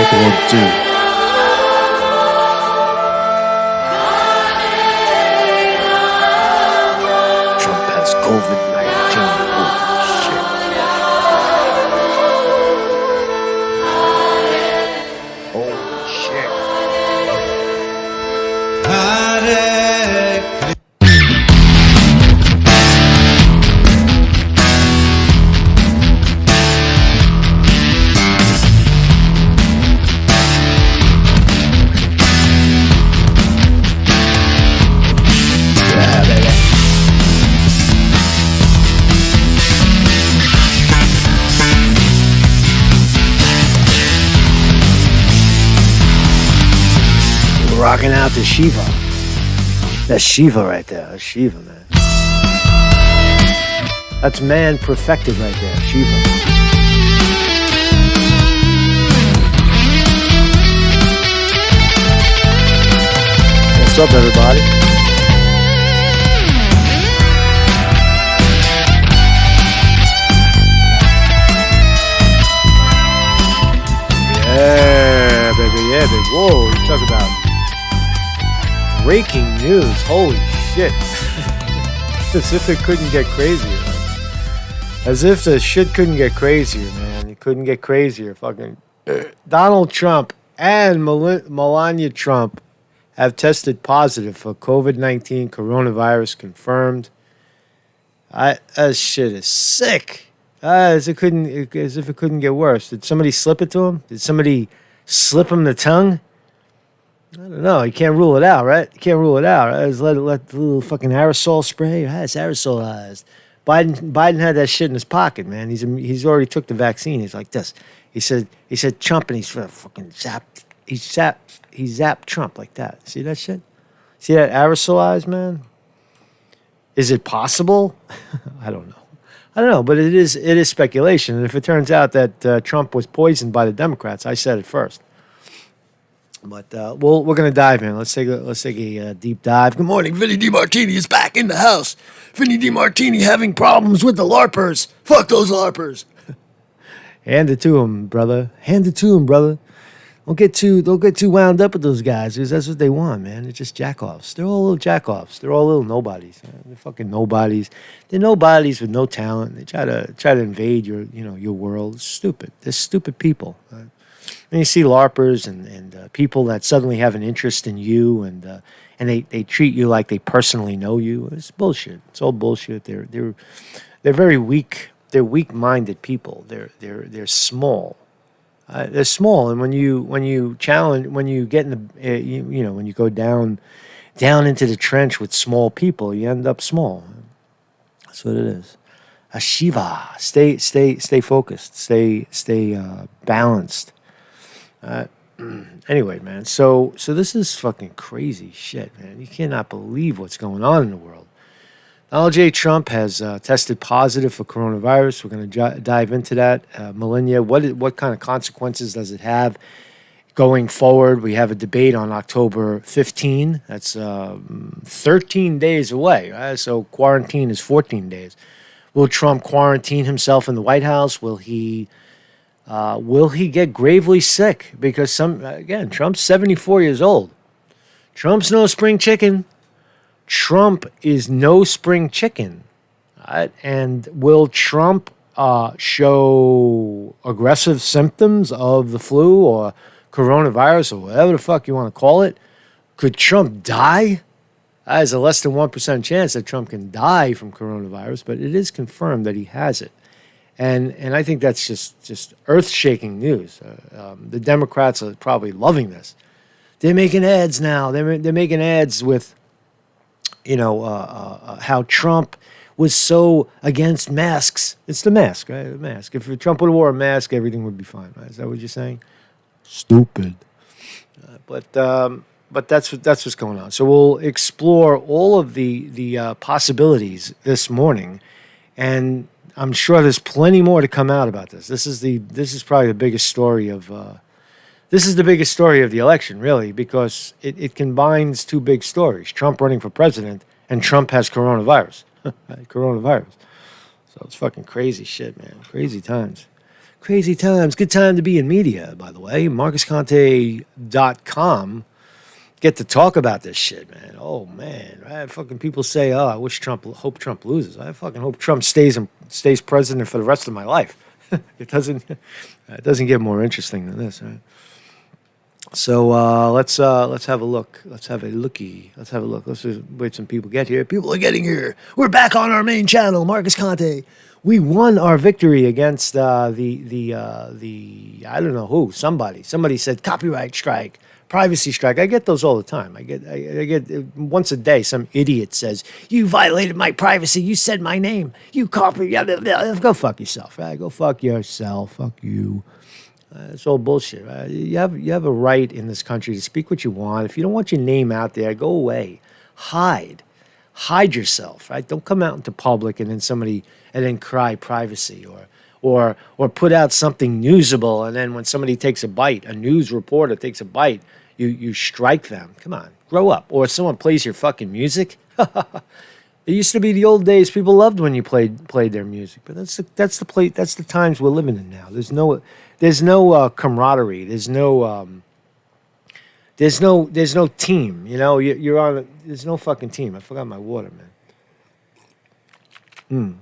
Check 1, 2. Trump has COVID-19. Holy shit. Rocking out to Shiva. That's Shiva right there. That's Shiva, man. That's man perfected right there. Shiva. What's up, everybody? Yeah, baby. Yeah, baby. Whoa, you talk about breaking news. Holy shit. As if it couldn't get crazier. Man. As if the shit couldn't get crazier, man. It couldn't get crazier. Fucking Donald Trump and Melania Trump have tested positive for COVID-19 coronavirus confirmed. That shit is sick. As if it couldn't get worse. Did somebody slip it to him? Did somebody slip him the tongue? I don't know. You can't rule it out, right? You can't rule it out. Right? Just let the little fucking aerosol spray. It's aerosolized. Biden had that shit in his pocket, man. He's already took the vaccine. He's like this. He said Trump, and he's fucking zapped. He zapped Trump like that. See that shit? See that aerosolized, man? Is it possible? I don't know, but it is speculation. And if it turns out that Trump was poisoned by the Democrats, I said it first. But we're gonna dive in. Let's take a deep dive. Good morning, Vinny DiMartini is back in the house. Vinny DiMartini having problems with the LARPers. Fuck those LARPers. Hand it to him, brother. Hand it to him, brother. Don't get too wound up with those guys, because that's what they want, man. They're just jackoffs. They're all little jackoffs. They're all little nobodies. Man. They're fucking nobodies. They're nobodies with no talent. They try to invade your world. It's stupid. They're stupid people. Right? And you see LARPers and people that suddenly have an interest in you, and they treat you like they personally know you. It's bullshit. It's all bullshit. They're very weak. They're weak-minded people. They're small. They're small, and when you challenge, when you get in the when you go down into the trench with small people, you end up small. That's what it is. Shiva, stay focused, stay balanced. Anyway, man, so this is fucking crazy shit, man. You cannot believe what's going on in the world. Donald J. Trump has tested positive for coronavirus. We're going to dive into that. Melania, what kind of consequences does it have going forward? We have a debate on October 15. That's 13 days away, right? So quarantine is 14 days. Will Trump quarantine himself in the White House? Will he get gravely sick? Because Trump's 74 years old. Trump's no spring chicken. Trump is no spring chicken. Right? And will Trump show aggressive symptoms of the flu or coronavirus or whatever the fuck you want to call it? Could Trump die? There's a less than 1% chance that Trump can die from coronavirus, but it is confirmed that he has it. And I think that's just earth-shaking news. The Democrats are probably loving this. They're making ads now. They're making ads with, how Trump was so against masks. It's the mask, right? The mask. If Trump would have wore a mask, everything would be fine, right? Is that what you're saying? Stupid. But that's what's going on. So we'll explore all of the possibilities this morning, and I'm sure there's plenty more to come out about this. This is probably the biggest story of the election, really, because it combines two big stories: Trump running for president and Trump has coronavirus. Coronavirus. So it's fucking crazy shit, man. Crazy times. Crazy times. Good time to be in media, by the way. MarcusConte.com. Get to talk about this shit, man. Oh, man. Right? Fucking people say, oh, I wish hope Trump loses. I fucking hope Trump stays president for the rest of my life. It doesn't get more interesting than this, right? So let's have a look. Let's have a look. Let's just wait some people get here. People are getting here. We're back on our main channel, Marcus Conte. We won our victory against the I don't know who. Somebody said copyright strike, privacy strike. I get those all the time. I get once a day. Some idiot says you violated my privacy. You said my name. You copy. Go fuck yourself. Right? Go fuck yourself. Fuck you. It's all bullshit. Right? You have a right in this country to speak what you want. If you don't want your name out there, go away. Hide yourself. Right? Don't come out into public and then cry privacy or put out something newsable, and then when somebody takes a bite, a news reporter takes a bite, you strike them. Come on, grow up. Or if someone plays your fucking music. It used to be the old days. People loved when you played their music, but that's the times we're living in now. There's no camaraderie. There's no team. You know, you're on. There's no fucking team. I forgot my water, man.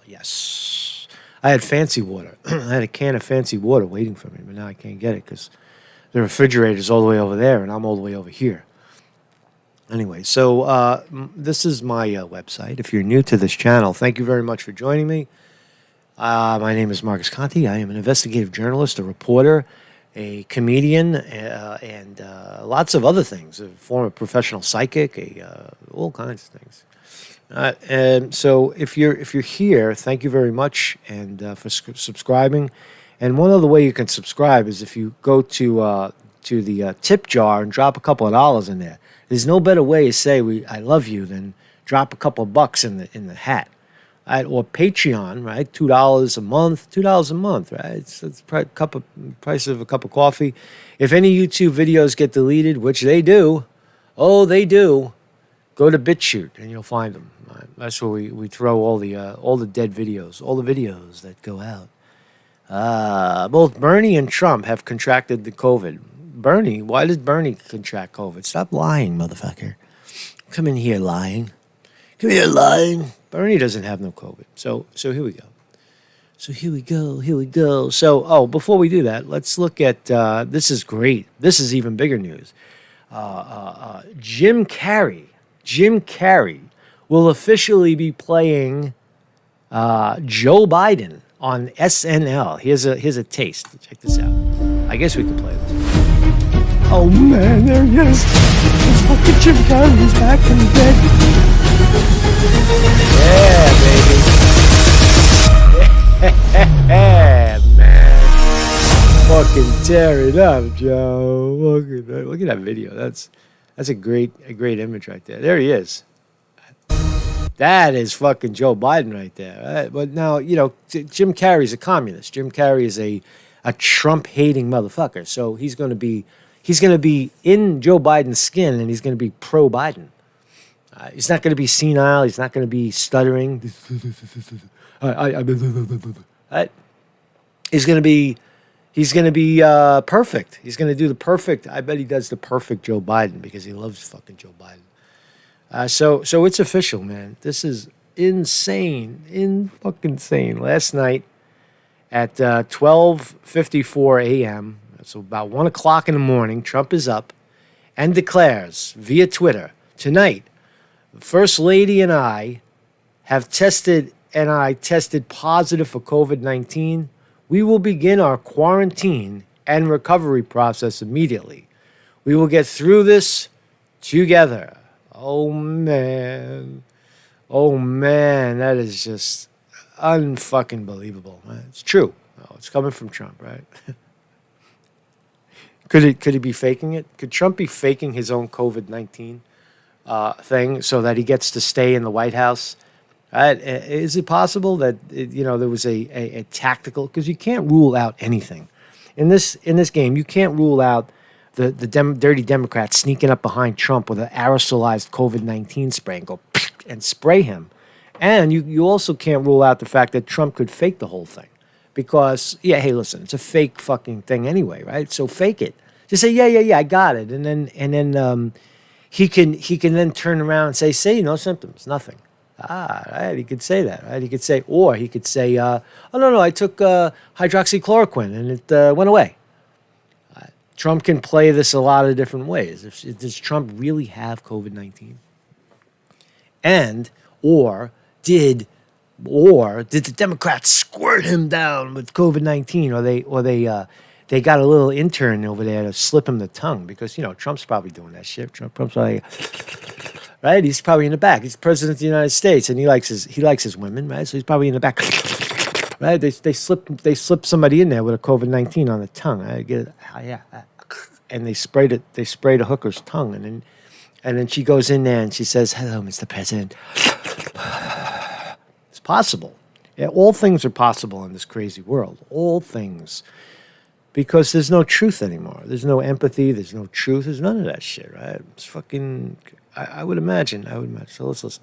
Yes, I had fancy water. I had a can of fancy water waiting for me, but now I can't get it because the refrigerator's all the way over there, and I'm all the way over here. Anyway, so this is my website. If you're new to this channel, thank you very much for joining me. My name is Marcus Conte. I am an investigative journalist, a reporter, a comedian, and lots of other things. A former professional psychic, all kinds of things. And so, if you're here, thank you very much, and for subscribing. And one other way you can subscribe is if you go to the tip jar and drop a couple of dollars in there. There's no better way to say I love you than drop a couple of bucks in the hat. Right? Or Patreon, right? $2 a month, right? It's price of a cup of coffee. If any YouTube videos get deleted, which they do, they do, go to BitChute and you'll find them. Right? That's where we throw all the dead videos, all the videos that go out. Both Bernie and Trump have contracted the COVID. Bernie, why did Bernie contract COVID? Stop lying, motherfucker. Come in here lying. Bernie doesn't have no COVID. So here we go. So, before we do that, let's look at, this is great. This is even bigger news. Jim Carrey will officially be playing Joe Biden on SNL. Here's a taste. Check this out. I guess we can play this. Oh man, there he is. It's fucking Jim Carrey. He's back from the dead. Yeah, baby. Yeah, man. Fucking tear it up, Joe. Look at that video. That's a great image right there. There he is. That is fucking Joe Biden right there. Right? But now, Jim Carrey's a communist. Jim Carrey is a Trump-hating motherfucker. So he's going to be in Joe Biden's skin, and he's going to be pro-Biden. He's not going to be senile. He's not going to be stuttering. He's going to be perfect. He's going to do the perfect. I bet he does the perfect Joe Biden because he loves fucking Joe Biden. So it's official, man. This is insane, fucking insane. Last night at 12:54 a.m., so about 1 o'clock in the morning, Trump is up and declares via Twitter, tonight, the First Lady and I tested positive for COVID-19. We will begin our quarantine and recovery process immediately. We will get through this together. Oh, man, that is just unfucking believable. Right? It's true. Oh, it's coming from Trump, right? Could he be faking it? Could Trump be faking his own COVID-19 thing so that he gets to stay in the White House? Right? Is it possible that there was a tactical? Because you can't rule out anything in this game. You can't rule out the dirty Democrats sneaking up behind Trump with an aerosolized COVID-19 spray and go and spray him, And you also can't rule out the fact that Trump could fake the whole thing. Because, hey, listen, it's a fake fucking thing anyway, right? So fake it. Just say, yeah, I got it. And then he can then turn around and say, no symptoms, nothing. Right, he could say that, right? He could say, oh, no, I took hydroxychloroquine and it went away. Trump can play this a lot of different ways. Does Trump really have COVID-19? Or did the Democrats squirt him down with COVID-19, or they got a little intern over there to slip him the tongue? Because Trump's probably doing that shit. Trump's probably right. He's probably in the back. He's president of the United States, and he likes his women, right? So he's probably in the back, right? They slip somebody in there with a COVID-19 on the tongue. I get it, and they sprayed a hooker's tongue, and then she goes in there and she says, "Hello, Mr. President." It's possible. Yeah, all things are possible in this crazy world. All things. Because there's no truth anymore. There's no empathy. There's no truth. There's none of that shit, right? It's fucking... I would imagine. So let's listen.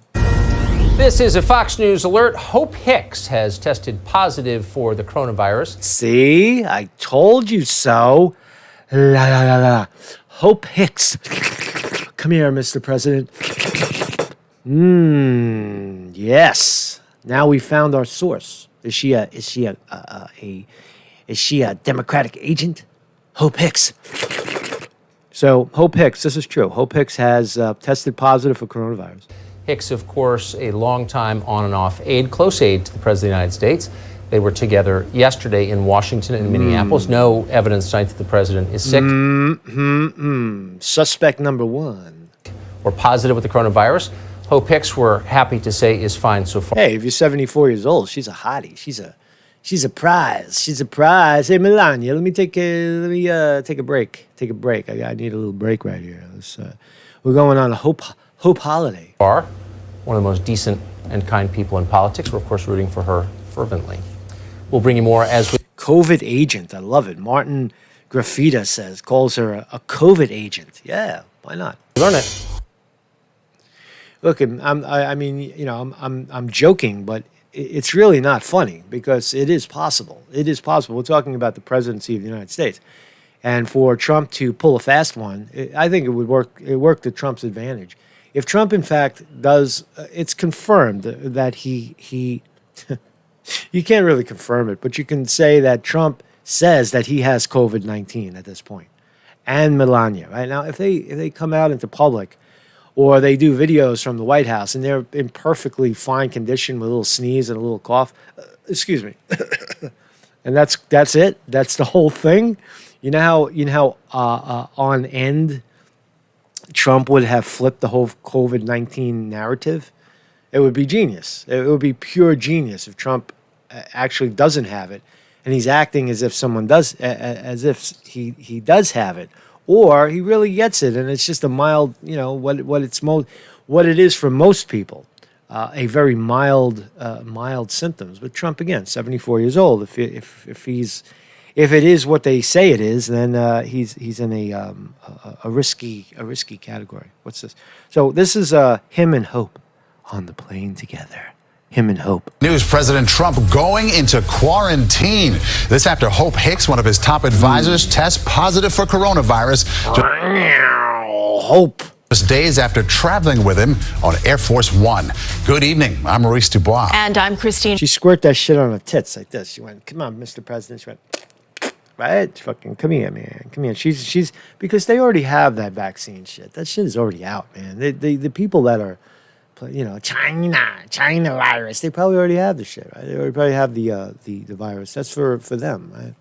This is a Fox News alert. Hope Hicks has tested positive for the coronavirus. See? I told you so. La, la, la, la. Hope Hicks. Come here, Mr. President. Yes. Now we found our source. Is she a Democratic agent? Hope Hicks. So Hope Hicks, this is true. Hope Hicks has tested positive for coronavirus. Hicks, of course, a longtime on and off aide, close aide to the President of the United States. They were together yesterday in Washington and Minneapolis. No evidence tonight that the president is sick. Suspect number one. Or positive with the coronavirus. Hope Hicks, we're happy to say, is fine so far. Hey, if you're 74 years old, she's a hottie. She's a prize. She's a prize. Hey, Melania, let me take a break. I need a little break right here. We're going on a hope holiday. One of the most decent and kind people in politics. We're, of course, rooting for her fervently. We'll bring you more as we... COVID agent. I love it. Martin Graffita calls her a COVID agent. Yeah, why not? learn it. Look, I'm joking, but it's really not funny because it is possible. It is possible. We're talking about the presidency of the United States. And for Trump to pull a fast one, I think it would work. It worked to Trump's advantage. If Trump, in fact, does, it's confirmed that he you can't really confirm it, but you can say that Trump says that he has COVID-19 at this point, and Melania. Right now, if they come out into public, or they do videos from the White House and they're in perfectly fine condition with a little sneeze and a little cough, excuse me, and that's it. That's the whole thing. You know how on end Trump would have flipped the whole COVID-19 narrative? It would be genius. It would be pure genius if Trump actually doesn't have it, and he's acting as if someone does, as if he does have it, or he really gets it, and it's just a mild, what it is for most people, a very mild symptoms. But Trump, again, 74 years old. If it is what they say it is, then he's in a risky category. What's this? So this is him and Hope on the plane together. Him and Hope. News: President Trump going into quarantine. This after Hope Hicks, one of his top advisors, tests positive for coronavirus. Hope. Just days after traveling with him on Air Force One. Good evening. I'm Maurice Dubois. And I'm Christine. She squirted that shit on her tits like this. She went, "Come on, Mr. President." She went, right? Fucking come here, man. Come here. She's because they already have that vaccine shit. That shit is already out, man. The people that are, China virus. They probably already have the shit, right? They already probably have the virus. That's for them, right?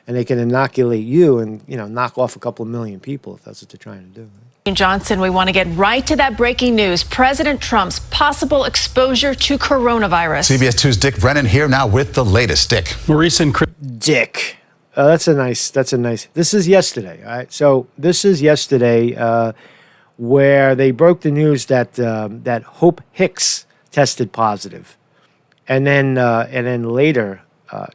And they can inoculate you and knock off a couple of million people if that's what they're trying to do. Right? Johnson, we want to get right to that breaking news. President Trump's possible exposure to coronavirus. CBS 2's Dick Brennan here now with the latest. Dick. Maurice and Chris. Dick. That's a nice. This is yesterday, all right? So this is yesterday. Where they broke the news that that Hope Hicks tested positive, and then later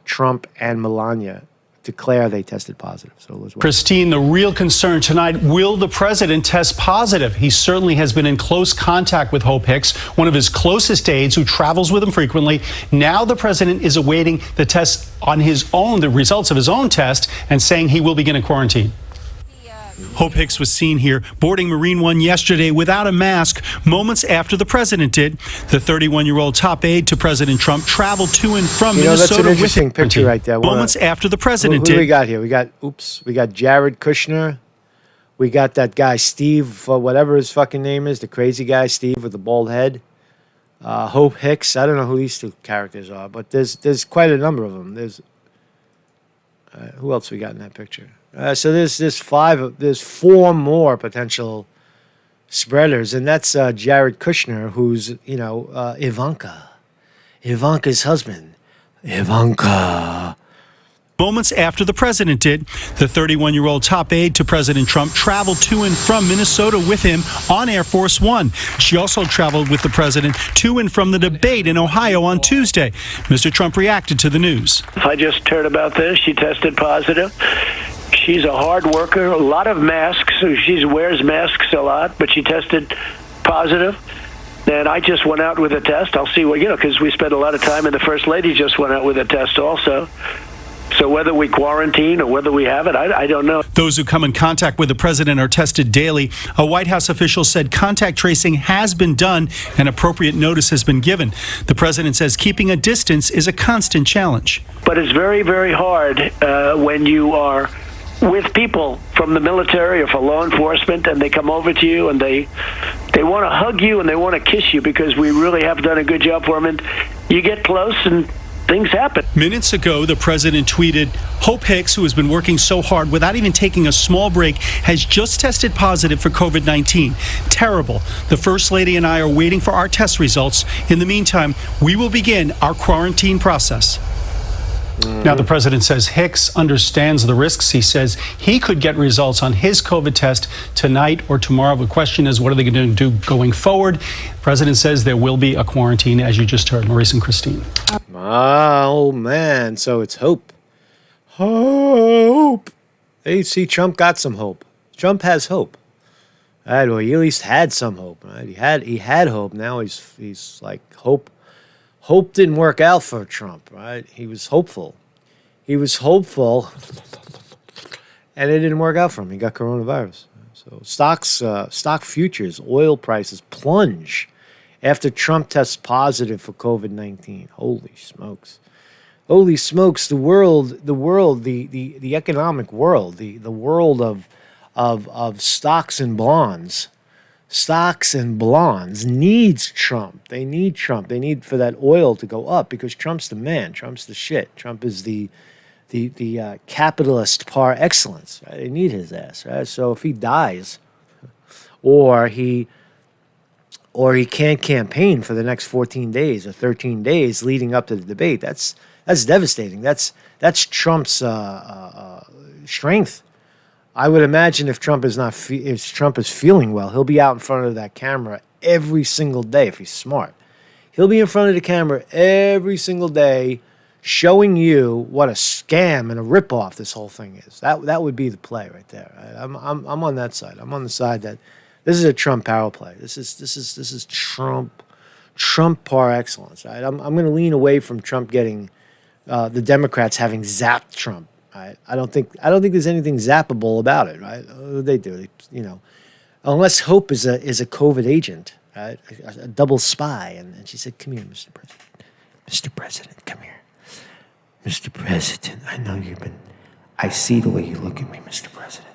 Trump and Melania declare they tested positive. So let's wait. Christine, the real concern tonight, will the president test positive? He certainly has been in close contact with Hope Hicks, one of his closest aides who travels with him frequently. Now the president is awaiting the test on his own, the results of his own test, and saying he will begin a quarantine. Hope Hicks was seen here boarding Marine One yesterday without a mask moments after the president did. The 31-year-old top aide to President Trump traveled to and from Minnesota. That's an interesting picture right there. Moments after the president who did. do we got here? We got Jared Kushner. We got that guy, Steve, whatever his fucking name is, the crazy guy, Steve with the bald head. Hope Hicks. I don't know who these two characters are, but there's quite a number of them. There's who else we got in that picture? So there's four more potential spreaders, and that's Jared Kushner, who's Ivanka's husband. Ivanka. Moments after the president did, the 31-year-old top aide to President Trump traveled to and from Minnesota with him on Air Force One. She also traveled with the president to and from the debate in Ohio on Tuesday. Mr. Trump reacted to the news. I just heard about this. She tested positive. She's a hard worker, a lot of masks. She wears masks a lot, but she tested positive. And I just went out with a test. I'll see what, because we spent a lot of time, and the First Lady just went out with a test also. So whether we quarantine or whether we have it, I don't know. Those who come in contact with the president are tested daily. A White House official said contact tracing has been done and appropriate notice has been given. The president says keeping a distance is a constant challenge. But it's very, very hard when you are with people from the military or for law enforcement, and they come over to you and they want to hug you and they want to kiss you because we really have done a good job for them. And you get close and things happen. Minutes ago, the president tweeted, Hope Hicks, who has been working so hard without even taking a small break, has just tested positive for COVID-19. Terrible. The First Lady and I are waiting for our test results. In the meantime, we will begin our quarantine process. Now, the president says Hicks understands the risks. He says he could get results on his COVID test tonight or tomorrow. The question is, what are they going to do going forward? The president says there will be a quarantine, as you just heard. Maurice and Christine. Oh, man. So it's hope. Hope. Hey, see, Trump got some hope. Trump has hope. All right, well, he at least had some hope. Right? He had hope. Now he's like hope. Hope didn't work out for Trump, right? He was hopeful. And it didn't work out for him. He got coronavirus. So stock futures, oil prices plunge after Trump tests positive for COVID-19. Holy smokes. The economic world, the world of stocks and bonds. Stocks and bonds needs Trump. They need Trump. They need for that oil to go up because Trump's the man. Trump's the shit. Trump is the capitalist par excellence. Right? They need his ass. Right? So if he dies, or he can't campaign for the next 14 days or 13 days leading up to the debate, that's devastating. That's Trump's strength. I would imagine if Trump is feeling well, he'll be out in front of that camera every single day if he's smart. He'll be in front of the camera every single day showing you what a scam and a ripoff this whole thing is. That would be the play right there. Right? I'm on that side. I'm on the side that this is a Trump power play. This is Trump par excellence. Right? I'm going to lean away from Trump getting the Democrats having zapped Trump. Right? I don't think there's anything zappable about it, right? They do, unless Hope is a COVID agent, right? A double spy, and she said, "Come here, Mr. President. Mr. President, come here, Mr. President. I know I see the way you look at me, Mr. President.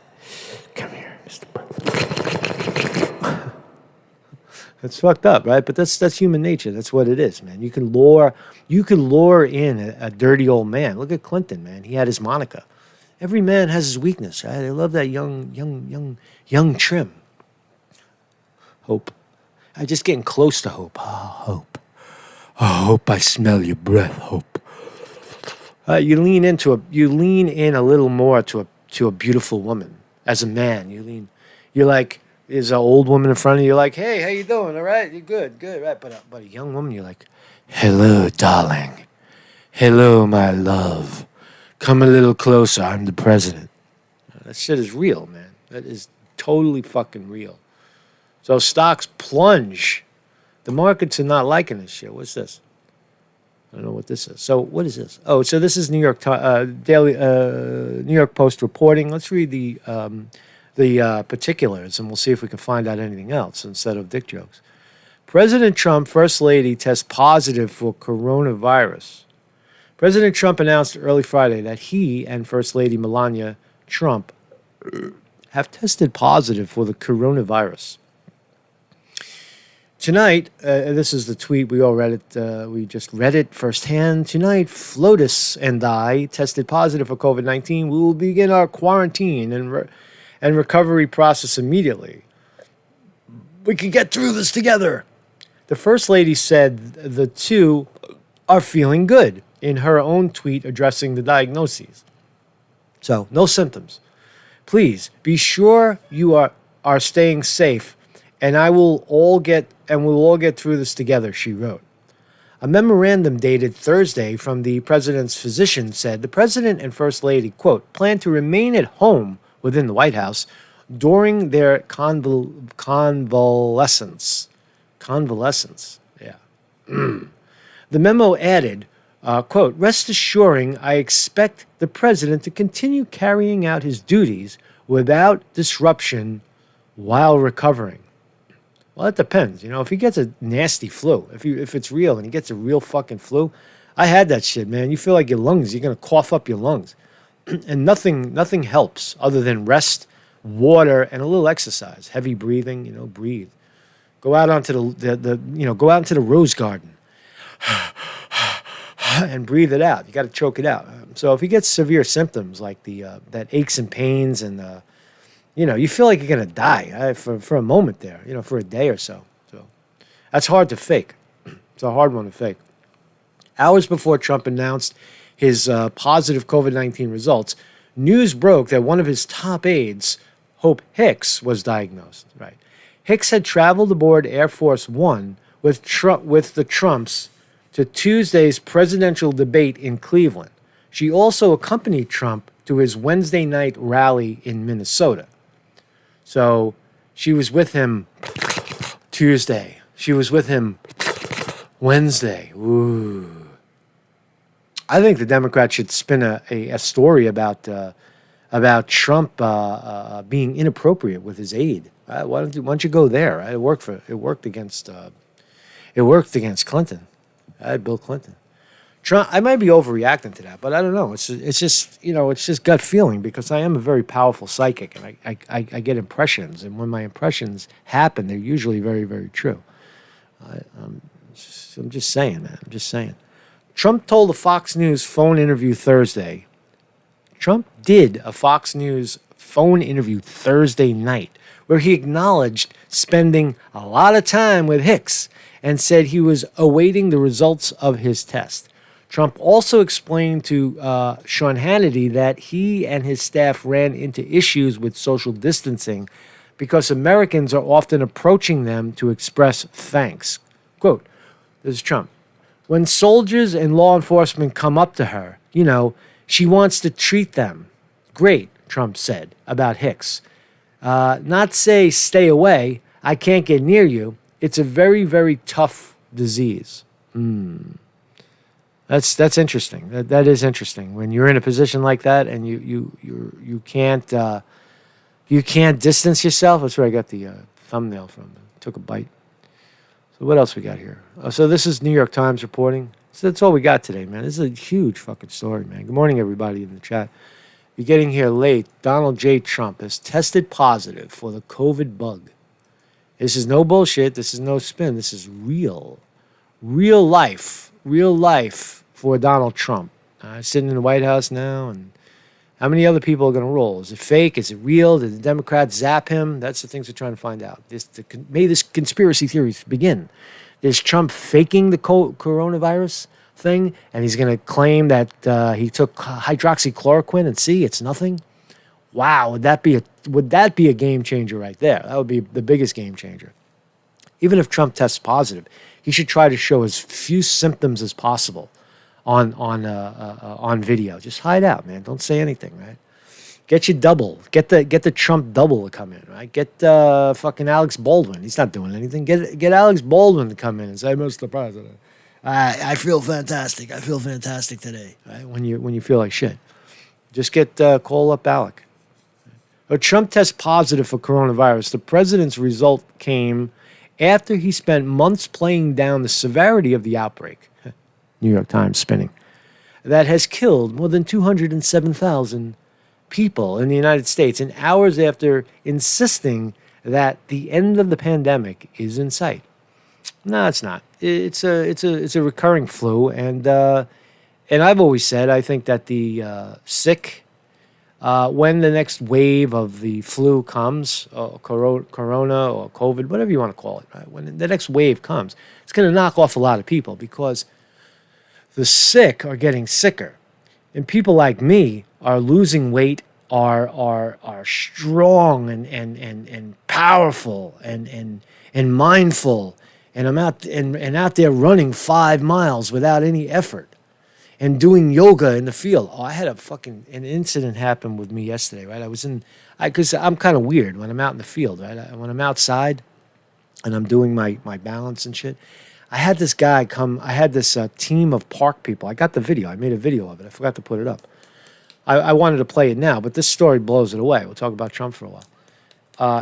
Come here, Mr. President." That's fucked up, right? But that's human nature. That's what it is, man. You can lure in a dirty old man. Look at Clinton, man. He had his Monica. Every man has his weakness, right? I love that young trim. Hope. I'm just getting close to hope. Oh, hope. Oh, hope I smell your breath, hope. You lean in a little more to a beautiful woman. As a man, you're like, there's an old woman in front of you, you're like, hey, how you doing? All right, you're good, right? But a young woman, you're like, hello, darling. Hello, my love. Come a little closer. I'm the president. That shit is real, man. That is totally fucking real. So stocks plunge. The markets are not liking this shit. What's this? I don't know what this is. So what is this? Oh, so this is New York Post reporting. Let's read the particulars, and we'll see if we can find out anything else instead of dick jokes. President Trump, First Lady, test positive for coronavirus. President Trump announced early Friday that he and First Lady Melania Trump have tested positive for the coronavirus. Tonight, this is the tweet. We all read it. We just read it firsthand. Tonight, Flotus and I tested positive for COVID-19. We will begin our quarantine and recovery process immediately. We can get through this together. The First Lady said the two are feeling good in her own tweet addressing the diagnoses. So, no symptoms. Please be sure you are staying safe, and we'll all get through this together, she wrote. A memorandum dated Thursday from the president's physician said the president and First Lady, quote, plan to remain at home within the White House during their convalescence. Convalescence, yeah. The memo added, quote, rest assuring I expect the president to continue carrying out his duties without disruption while recovering. Well, it depends. You know, if he gets a nasty flu, if it's real and he gets a real fucking flu, I had that shit, man. You feel like your lungs, you're going to cough up your lungs. And nothing helps other than rest, water, and a little exercise. Heavy breathing, breathe. Go out onto go out into the rose garden and breathe it out. You got to choke it out. So if he gets severe symptoms like that aches and pains and you feel like you're going to die for a moment there, for a day or so. So that's hard to fake. It's a hard one to fake. Hours before Trump announced his positive COVID-19 results, news broke that one of his top aides, Hope Hicks, was diagnosed. Right. Hicks had traveled aboard Air Force One with the Trumps to Tuesday's presidential debate in Cleveland. She also accompanied Trump to his Wednesday night rally in Minnesota. So she was with him Tuesday. She was with him Wednesday. Ooh. I think the Democrats should spin a story about Trump being inappropriate with his aide. Why don't you go there? It worked against Clinton. Bill Clinton. Trump. I might be overreacting to that, but I don't know. It's just gut feeling because I am a very powerful psychic and I get impressions, and when my impressions happen, they're usually very, very true. I'm just saying, man. I'm just saying. Trump told a Fox News phone interview Thursday. Trump did a Fox News phone interview Thursday night where he acknowledged spending a lot of time with Hicks and said he was awaiting the results of his test. Trump also explained to Sean Hannity that he and his staff ran into issues with social distancing because Americans are often approaching them to express thanks. Quote, this is Trump. When soldiers and law enforcement come up to her, she wants to treat them. Great, Trump said about Hicks. Not say, stay away, I can't get near you. It's a very, very tough disease. That's interesting. That is interesting. When you're in a position like that and you can't distance yourself. That's where I got the thumbnail from. Took a bite. So what else we got here? So this is New York Times reporting. So that's all we got today, man. This is a huge fucking story, man. Good morning, everybody in the chat. If you're getting here late, Donald J. Trump has tested positive for the COVID bug. This is no bullshit. This is no spin. This is real life for Donald Trump. Sitting in the White House now, and how many other people are going to roll? Is it fake? Is it real? Did the Democrats zap him? That's the things we're trying to find out. May this conspiracy theories begin. Is Trump faking the coronavirus thing, and he's going to claim that he took hydroxychloroquine and see it's nothing? Wow, would that be a game changer right there? That would be the biggest game changer. Even if Trump tests positive, he should try to show as few symptoms as possible. on video. Just hide out, man. Don't say anything, right? Get your double. Get the Trump double to come in, right? Get fucking Alex Baldwin. He's not doing anything. Get Alex Baldwin to come in and say, Mr. President, I feel fantastic. I feel fantastic today, right? When you feel like shit. Just call up Alec. Trump tests positive for coronavirus. The president's result came after he spent months playing down the severity of the outbreak. New York Times spinning. That has killed more than 207,000 people in the United States, and hours after insisting that the end of the pandemic is in sight. No, it's not. It's a recurring flu, and I've always said I think that the sick, when the next wave of the flu comes, corona or COVID, whatever you want to call it, right? When the next wave comes, it's going to knock off a lot of people because the sick are getting sicker, and people like me are losing weight, are strong and powerful and mindful, and I'm out there running 5 miles without any effort and doing yoga in the field. Oh, I had an incident happen with me yesterday, right? Because I'm kind of weird when I'm out in the field, right? When I'm outside and I'm doing my balance and shit. I had this guy come. I had this team of park people. I got the video. I made a video of it. I forgot to put it up. I wanted to play it now, but this story blows it away. We'll talk about Trump for a while.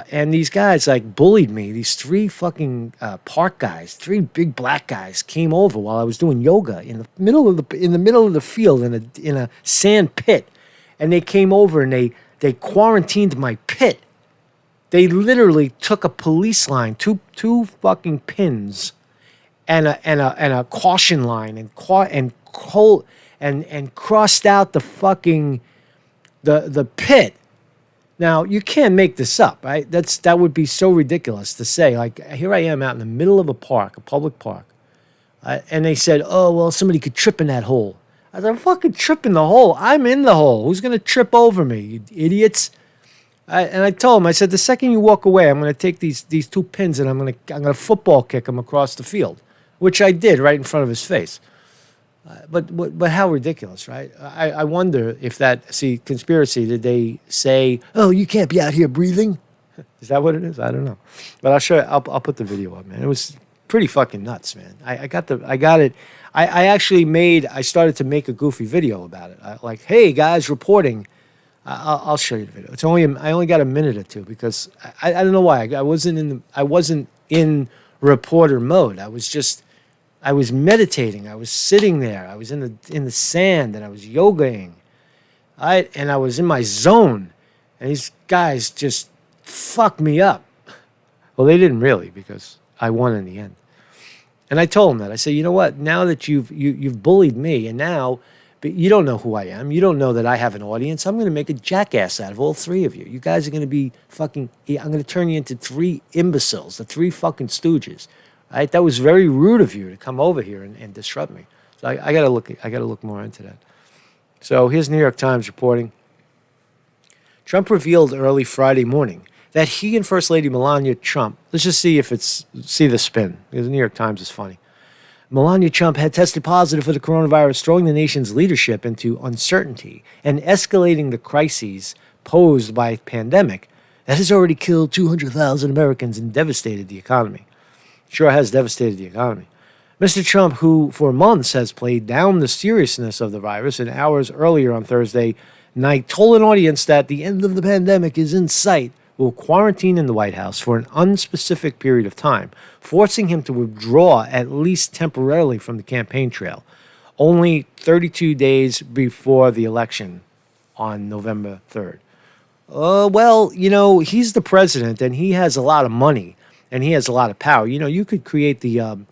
And these guys bullied me. These 3 fucking park guys, 3 big black guys, came over while I was doing yoga in the middle of the field in a sand pit, and they came over and they quarantined my pit. They literally took a police line, two fucking pins, and a caution line and crossed out the fucking the pit. Now, you can't make this up, right? That would be so ridiculous to say. Like, here I am out in the middle of a park, a public park, and they said, oh, well, somebody could trip in that hole. I said, I'm fucking tripping the hole. I'm in the hole. Who's going to trip over me, you idiots? And I told him, I said, the second you walk away, I'm going to take these 2 pins and I'm going to football kick him across the field, which I did right in front of his face. But how ridiculous, right? I wonder if conspiracy, did they say, oh, you can't be out here breathing? Is that what it is? I don't know. But I'll show you. I'll put the video up, man. It was pretty fucking nuts, man. I got it. I started to make a goofy video about it. Like, hey, guys, reporting. I'll show you the video. I only got a minute or 2 because I don't know why. I wasn't in reporter mode. I was meditating. I was sitting there. I was in the sand and I was yogaing. And I was in my zone. And these guys just fucked me up. Well, they didn't really, because I won in the end. And I told them that. I said, you know what? Now that you've bullied me, and now but you don't know who I am. You don't know that I have an audience. I'm going to make a jackass out of all 3 of you. You guys are going to be fucking. I'm going to turn you into 3 imbeciles, the 3 fucking stooges. Right? That was very rude of you to come over here and disrupt me. So I got to look more into that. So here's New York Times reporting. Trump revealed early Friday morning that he and First Lady Melania Trump. Let's just see the spin, because the New York Times is funny. Melania Trump had tested positive for the coronavirus, throwing the nation's leadership into uncertainty and escalating the crises posed by a pandemic that has already killed 200,000 Americans and devastated the economy. Sure has devastated the economy. Mr. Trump, who for months has played down the seriousness of the virus, and hours earlier on Thursday night told an audience that the end of the pandemic is in sight, will quarantine in the White House for an unspecific period of time, forcing him to withdraw at least temporarily from the campaign trail, only 32 days before the election on November 3rd. Well, he's the president, and he has a lot of money, and he has a lot of power. You could create the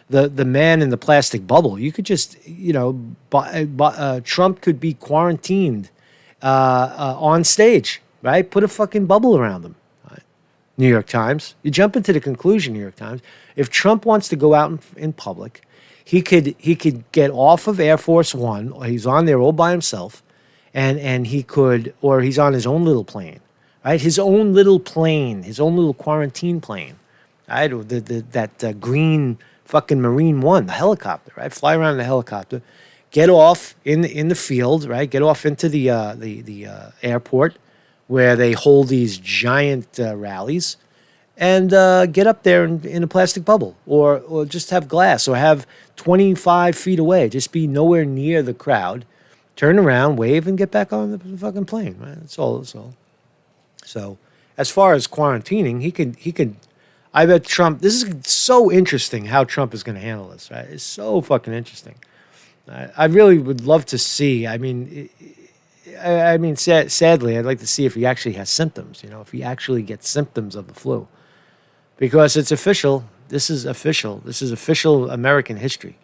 man in the plastic bubble. You could just, Trump could be quarantined on stage, right? Put a fucking bubble around him. Right? New York Times. You jump into the conclusion, New York Times. If Trump wants to go out in public, he could get off of Air Force One, or he's on there all by himself, and he could, or he's on his own little plane, right? His own little plane, his own little quarantine plane, right? That green fucking Marine One, the helicopter, right? Fly around in the helicopter, get off in the field, right? Get off into the airport where they hold these giant rallies, and get up there in a plastic bubble, or just have glass, or have 25 feet away. Just be nowhere near the crowd. Turn around, wave, and get back on the fucking plane. Right? That's all. So, as far as quarantining, he could. I bet Trump. This is so interesting how Trump is going to handle this. Right? It's so fucking interesting. I really would love to see. I mean, sadly, I'd like to see if he actually has symptoms. If he actually gets symptoms of the flu, because it's official. This is official. This is official American history.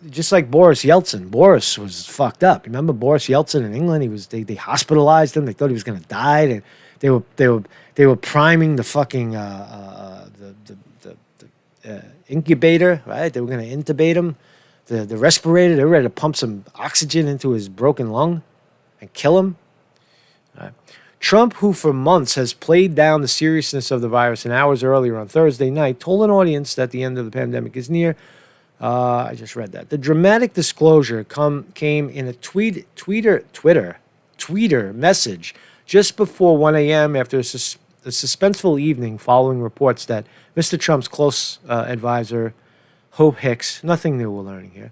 Just like Boris Yeltsin. Boris was fucked up. Remember Boris Yeltsin in England? They hospitalized him. They thought he was going to die. They were priming the fucking incubator, right? They were going to intubate him. The respirator. They were ready to pump some oxygen into his broken lung and kill him. Trump, who for months has played down the seriousness of the virus, and hours earlier on Thursday night, told an audience that the end of the pandemic is near. I just read that. The dramatic disclosure came in a Twitter message just before 1 a.m. after a suspenseful evening following reports that Mr. Trump's close advisor, Hope Hicks, nothing new we're learning here,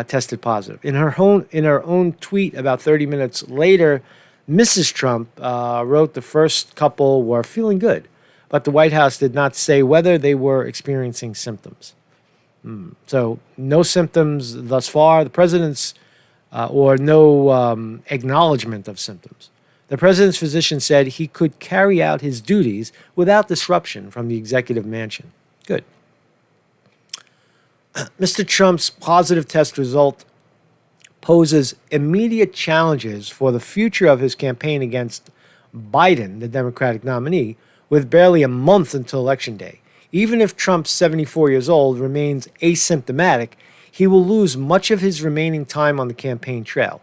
tested positive. In her own tweet about 30 minutes later, Mrs. Trump wrote the first couple were feeling good, but the White House did not say whether they were experiencing symptoms. So no symptoms thus far. The president's or no acknowledgement of symptoms. The president's physician said he could carry out his duties without disruption from the executive mansion. Good. Mr. Trump's positive test result poses immediate challenges for the future of his campaign against Biden, the Democratic nominee, with barely a month until Election Day. Even if Trump, 74 years old, remains asymptomatic, he will lose much of his remaining time on the campaign trail,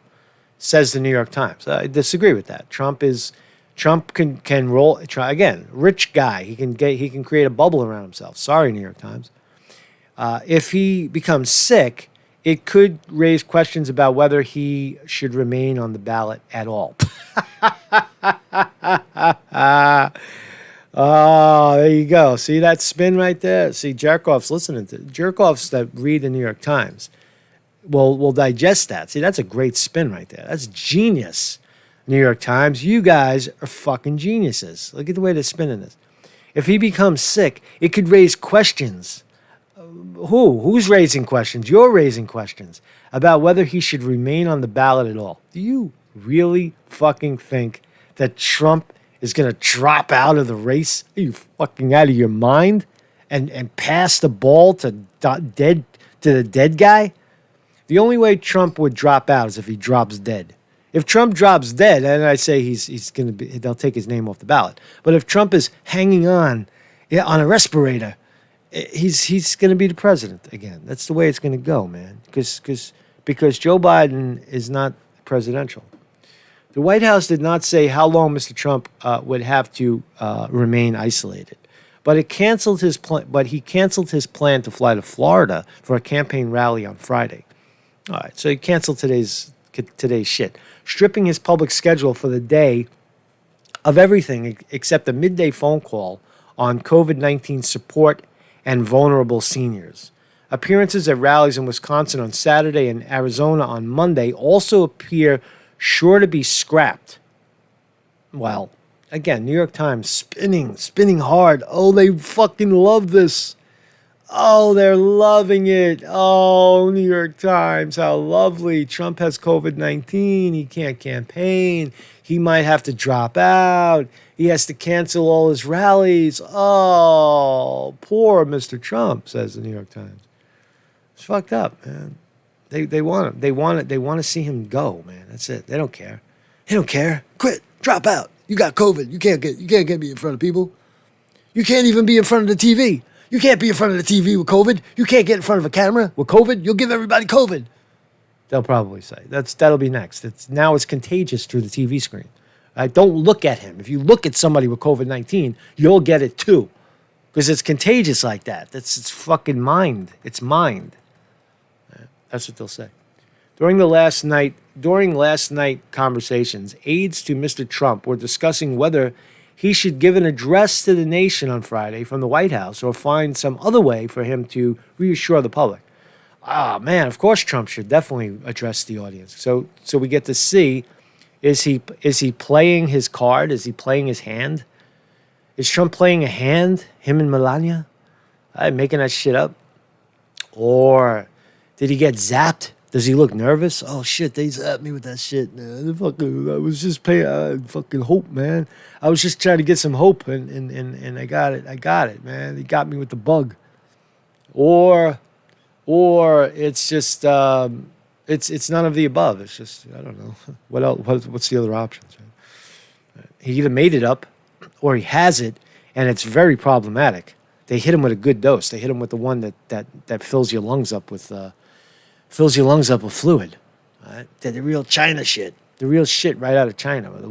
says the New York Times. I disagree with that. Trump can roll. Try again. Rich guy. He can create a bubble around himself. Sorry, New York Times. If he becomes sick, it could raise questions about whether he should remain on the ballot at all. Oh, there you go. See that spin right there? See, jerk-offs listening to jerk-offs that read the New York Times will digest that. See, that's a great spin right there. That's genius, New York Times. You guys are fucking geniuses. Look at the way they're spinning this. If he becomes sick, it could raise questions. Who's raising questions? You're raising questions about whether he should remain on the ballot at all. Do you really fucking think that Trump is going to drop out of the race? Are you fucking out of your mind? And pass the ball to the dead guy? The only way Trump would drop out is if he drops dead. If Trump drops dead, and I say he's going to be, they'll take his name off the ballot. But if Trump is hanging on a respirator, he's going to be the president again. That's the way it's going to go, man. Because Joe Biden is not presidential. The White House did not say how long Mr. Trump would have to remain isolated, but he canceled his plan to fly to Florida for a campaign rally on Friday. All right, so he canceled today's shit, stripping his public schedule for the day of everything except a midday phone call on COVID-19 support and vulnerable seniors. Appearances at rallies in Wisconsin on Saturday and Arizona on Monday also appear sure to be scrapped. Well, again, New York Times spinning hard. Oh, they fucking love this. Oh, they're loving it. Oh, New York Times, how lovely. Trump has COVID-19. He can't campaign. He might have to drop out. He has to cancel all his rallies. Oh, poor Mr. Trump, says the New York Times. It's fucked up, man. They want him. They want to see him go, man. That's it. They don't care. They don't care. Quit. Drop out. You got COVID. You can't get me in front of people. You can't even be in front of the TV. You can't be in front of the TV with COVID. You can't get in front of a camera with COVID. You'll give everybody COVID. They'll probably say that'll be next. It's contagious through the TV screen. Don't look at him. If you look at somebody with COVID-19, you'll get it too, because it's contagious like that. It's fucking mind. It's mind. That's what they'll say. During last night conversations, aides to Mr. Trump were discussing whether he should give an address to the nation on Friday from the White House or find some other way for him to reassure the public. Ah, man, of course Trump should definitely address the audience. So we get to see, is he playing his card? Is he playing his hand? Is Trump playing a hand, him and Melania? Making that shit up? Or did he get zapped? Does he look nervous? Oh, shit, they zapped me with that shit, man. I was just paying fucking hope, man. I was just trying to get some hope, and I got it. I got it, man. They got me with the bug. Or it's just, it's none of the above. It's just, I don't know. What else? What's the other options? Right? He either made it up or he has it, and it's very problematic. They hit him with a good dose. They hit him with the one that fills your lungs up with fluid. Right? The real China shit. The real shit right out of China, or the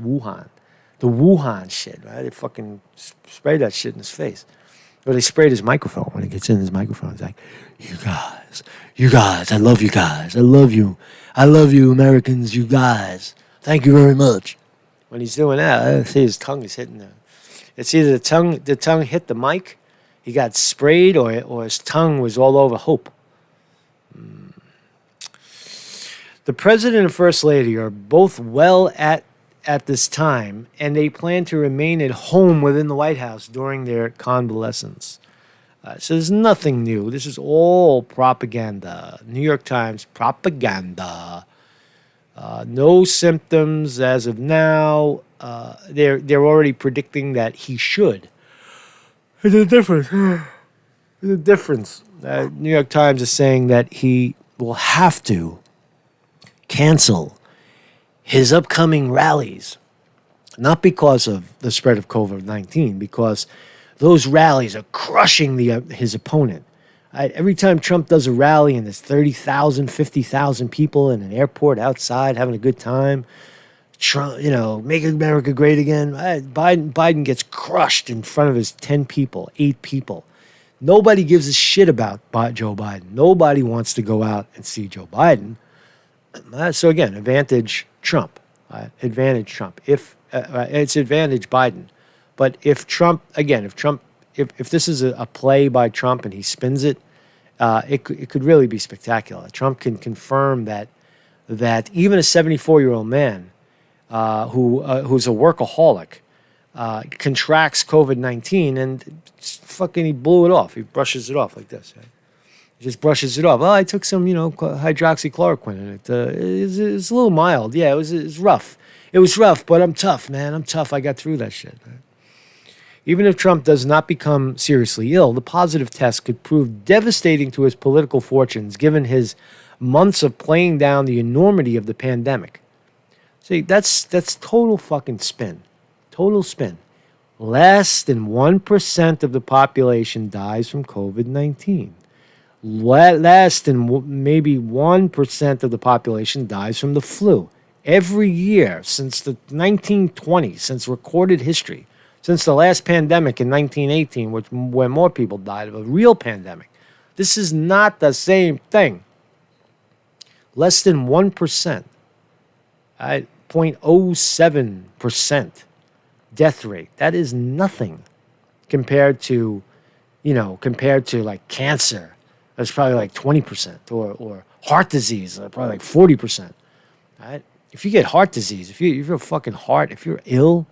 Wuhan shit. Right? They fucking sprayed that shit in his face. Or they sprayed his microphone. When he gets in his microphone, it's like, you guys, I love you guys. I love you, Americans, you guys. Thank you very much. When he's doing that, I see his tongue is hitting the. It's either the tongue hit the mic, he got sprayed, or his tongue was all over hope. The president and first lady are both well at this time, and they plan to remain at home within the White House during their convalescence. So there's nothing new. This is all propaganda. New York Times propaganda. No symptoms as of now. They're already predicting that he should. There's a difference. There's a difference. New York Times is saying that he will have to cancel his upcoming rallies, not because of the spread of COVID-19, because those rallies are crushing his opponent. Every time Trump does a rally and there's 30,000, 50,000 people in an airport outside having a good time, Trump, make America great again, Biden gets crushed in front of his 10 people, 8 people. Nobody gives a shit about Joe Biden. Nobody wants to go out and see Joe Biden. So again, advantage Trump. Advantage Trump. If it's advantage Biden. But if this is a play by Trump and he spins it, it could really be spectacular. Trump can confirm that even a 74-year-old man who's a workaholic contracts COVID-19 and fucking he blew it off. He brushes it off like this. Right? He just brushes it off. Oh, I took some hydroxychloroquine in it. It's a little mild. Yeah, it was rough. It was rough, but I'm tough, man. I'm tough. I got through that shit. Right? Even if Trump does not become seriously ill, the positive test could prove devastating to his political fortunes, given his months of playing down the enormity of the pandemic. See, that's total fucking spin. Total spin. Less than 1% of the population dies from COVID-19. Less than maybe 1% of the population dies from the flu. Every year since the 1920s, since recorded history, since the last pandemic in 1918, where more people died of a real pandemic. This is not the same thing. Less than 1%. 0.07% death rate. That is nothing compared to like cancer. That's probably like 20%, or heart disease, probably like 40%. Right? If you get heart disease, if you're fucking heart, if you're ill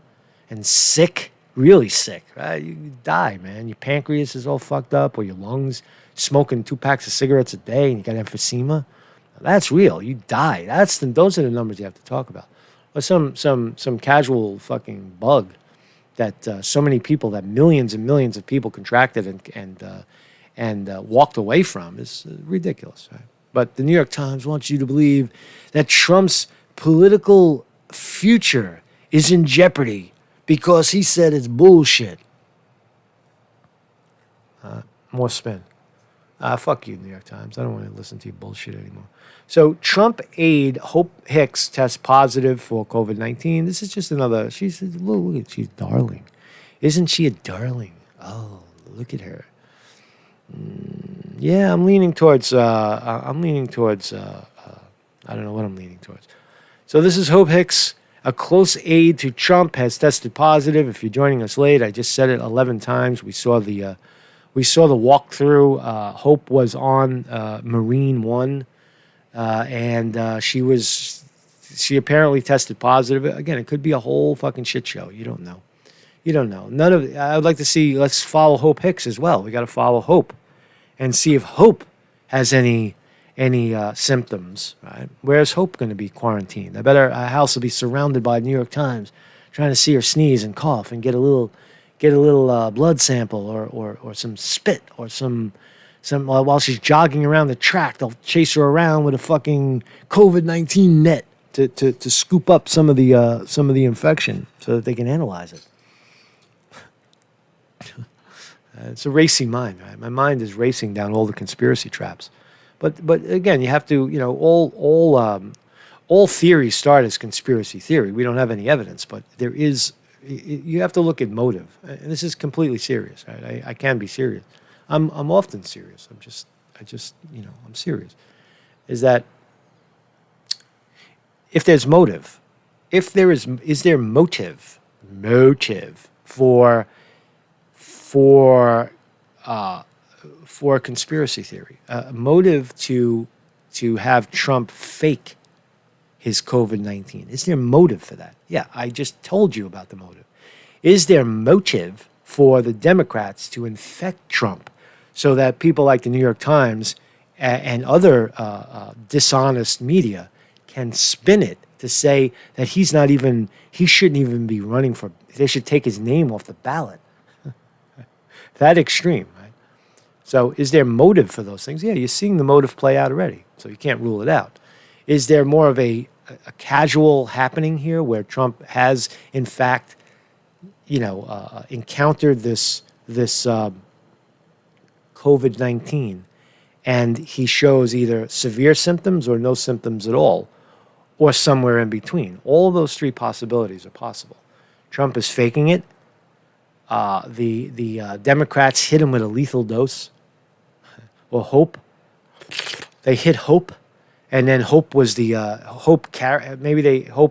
and sick, really sick, right? You die, man. Your pancreas is all fucked up, or your lungs, smoking 2 packs of cigarettes a day, and you got emphysema. That's real. You die. Those are the numbers you have to talk about. Or some casual fucking bug that so many people, that millions and millions of people contracted and walked away from is ridiculous. Right? But the New York Times wants you to believe that Trump's political future is in jeopardy because he said it's bullshit. More spin. Fuck you, New York Times. I don't want to listen to your bullshit anymore. So Trump aide Hope Hicks tests positive for COVID-19. This is just another. She's darling. Isn't she a darling? Oh, look at her. Yeah, I'm leaning towards. I don't know what I'm leaning towards. So this is Hope Hicks, a close aide to Trump, has tested positive. If you're joining us late, I just said it 11 times. We saw the walkthrough. Hope was on Marine One, and she apparently tested positive. Again, it could be a whole fucking shit show. You don't know. None of. I would like to see. Let's follow Hope Hicks as well. We got to follow Hope, and see if Hope has any symptoms. Right? Where's Hope going to be quarantined? I bet her house will be surrounded by New York Times, trying to see her sneeze and cough and get a little blood sample or some spit or some while she's jogging around the track. They'll chase her around with a fucking COVID-19 net to scoop up some of the infection so that they can analyze it. It's a racing mind, right? My mind is racing down all the conspiracy traps. But again, you have to, all theories start as conspiracy theory. We don't have any evidence, but there is. You have to look at motive, and this is completely serious, right? I can be serious. I'm often serious. I'm serious. Is that if there's motive, is there motive for a conspiracy theory, a motive to have Trump fake his COVID-19? Is there motive for that? Yeah, I just told you about the motive. Is there motive for the Democrats to infect Trump so that people like the New York Times and other dishonest media can spin it to say that he shouldn't even be running for, they should take his name off the ballot? That extreme, right? So is there motive for those things? Yeah, you're seeing the motive play out already, so you can't rule it out. Is there more of a casual happening here where Trump has, in fact, encountered this COVID-19, and he shows either severe symptoms or no symptoms at all, or somewhere in between? All of those three possibilities are possible. Trump is faking it. The Democrats hit him with a lethal dose, or Hope. They hit Hope, and then Hope was the Hope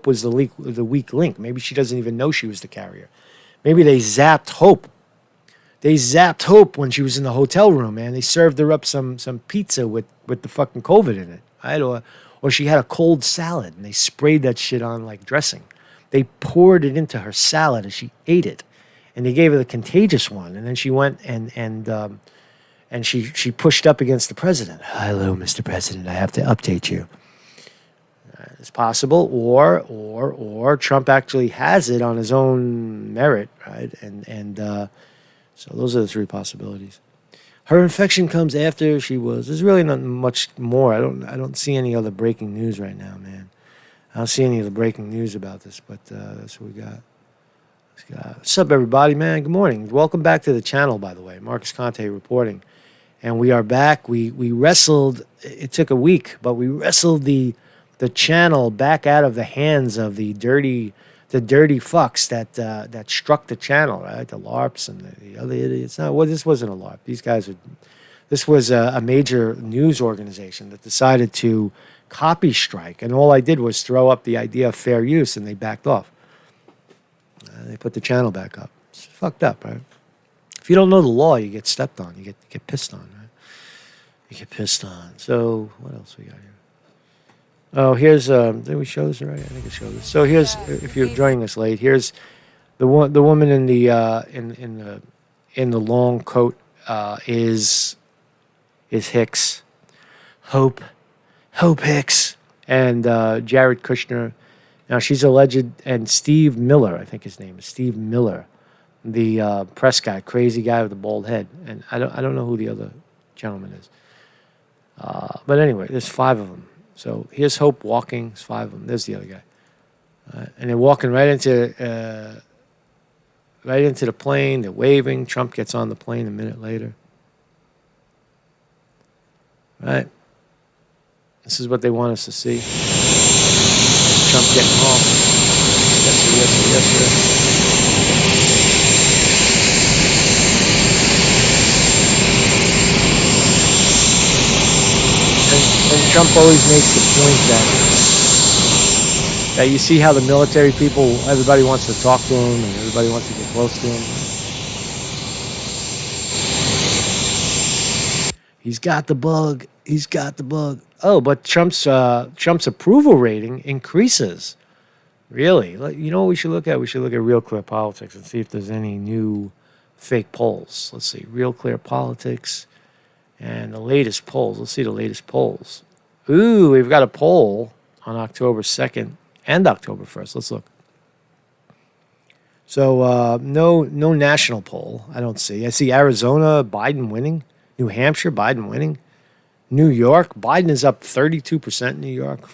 was the weak link. Maybe she doesn't even know she was the carrier. Maybe they zapped Hope. They zapped Hope when she was in the hotel room, man. They served her up some pizza with the fucking COVID in it, right? Or she had a cold salad, and they sprayed that shit on like dressing. They poured it into her salad as she ate it. And they gave her the contagious one, and then she went and she pushed up against the president. Hello, Mr. President, I have to update you. It's possible, or Trump actually has it on his own merit, right? And so those are the three possibilities. Her infection comes after she was. There's really not much more. I don't see any other breaking news right now, man. I don't see any of the breaking news about this, but that's what we got. What's up, everybody, man? Good morning. Welcome back to the channel, by the way. Marcus Conte reporting. And we are back. We wrestled. It took a week, but we wrestled the channel back out of the hands of the dirty fucks that struck the channel, right? The LARPs and the other idiots. This wasn't a LARP. These guys are. This was a major news organization that decided to copy strike, and all I did was throw up the idea of fair use, and they backed off. They put the channel back up. It's fucked up, right? If you don't know the law, you get stepped on. You get pissed on, right? You get pissed on. So what else we got here? Oh, here's did we show this already? I think it showed this. So here's, if you're joining us late, here's the woman in the long coat is Hicks, Hope Hicks, and Jared Kushner. Now, she's alleged, and Steve Miller, I think his name is Steve Miller, the press guy, crazy guy with the bald head. And I don't know who the other gentleman is. But anyway, there's 5 of them. So here's Hope walking. There's 5 of them. There's the other guy. And they're walking right into the plane. They're waving. Trump gets on the plane a minute later. Right? This is what they want us to see. Trump getting home. Yes. Trump always makes the point that you see how the military people, everybody wants to talk to him and everybody wants to get close to him. He's got the bug. He's got the bug. Oh, but Trump's approval rating increases. Really? You know what we should look at? We should look at Real Clear Politics and see if there's any new fake polls. Let's see. Real Clear Politics and the latest polls. Let's see the latest polls. Ooh, we've got a poll on October 2nd and October 1st. Let's look. So no national poll. I don't see. I see Arizona, Biden winning. New Hampshire, Biden winning. New York, Biden is up 32% in New York.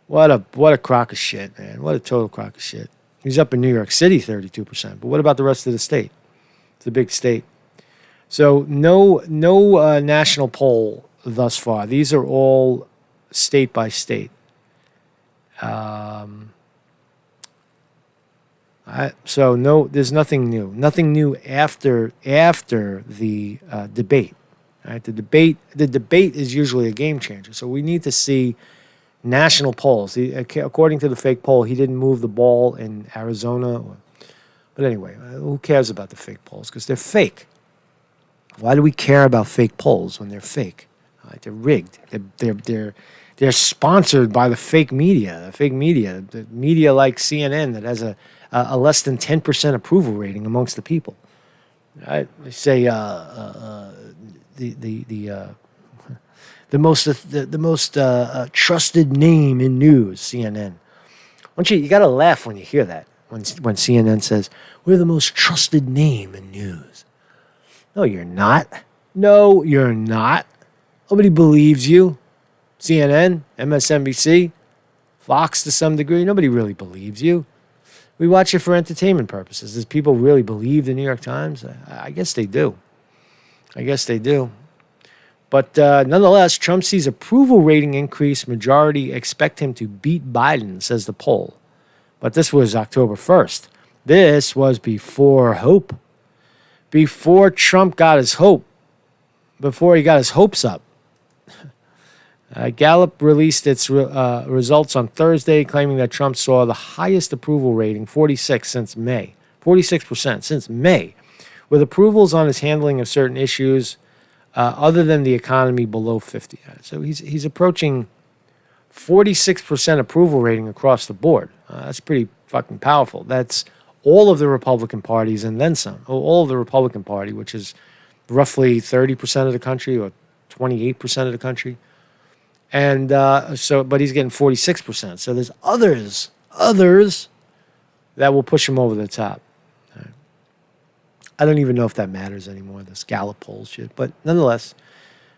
What a crock of shit, man. What a total crock of shit. He's up in New York City 32%. But what about the rest of the state? It's a big state. So no national poll thus far. These are all state by state. So no, there's nothing new. Nothing new after the debate. Right? The debate is usually a game changer. So we need to see national polls. According to the fake poll, he didn't move the ball in Arizona. But anyway, who cares about the fake polls? Because they're fake. Why do we care about fake polls when they're fake? Right? They're rigged. They're sponsored by the fake media. The media like CNN that has a less than 10% approval rating amongst the people. Right? They say the most trusted name in news, CNN. You got to laugh when you hear that. When CNN says we're the most trusted name in news. No, you're not. No, you're not. Nobody believes you. CNN, MSNBC, Fox to some degree. Nobody really believes you. We watch it for entertainment purposes. Does people really believe the New York Times? I guess they do. But nonetheless, Trump sees approval rating increase. Majority expect him to beat Biden, says the poll. But this was October 1st. This was before hope. Before Trump got his hope. Before he got his hopes up. Gallup released its results on Thursday, claiming that Trump saw the highest approval rating, 46% since May, with approvals on his handling of certain issues other than the economy below 50. So he's approaching 46% approval rating across the board. That's pretty fucking powerful. That's all of the Republican parties and then some. All of the Republican Party, which is roughly 30% of the country or 28% of the country. And but he's getting 46%. So there's others that will push him over the top. Right. I don't even know if that matters anymore, this Gallup poll shit. But nonetheless,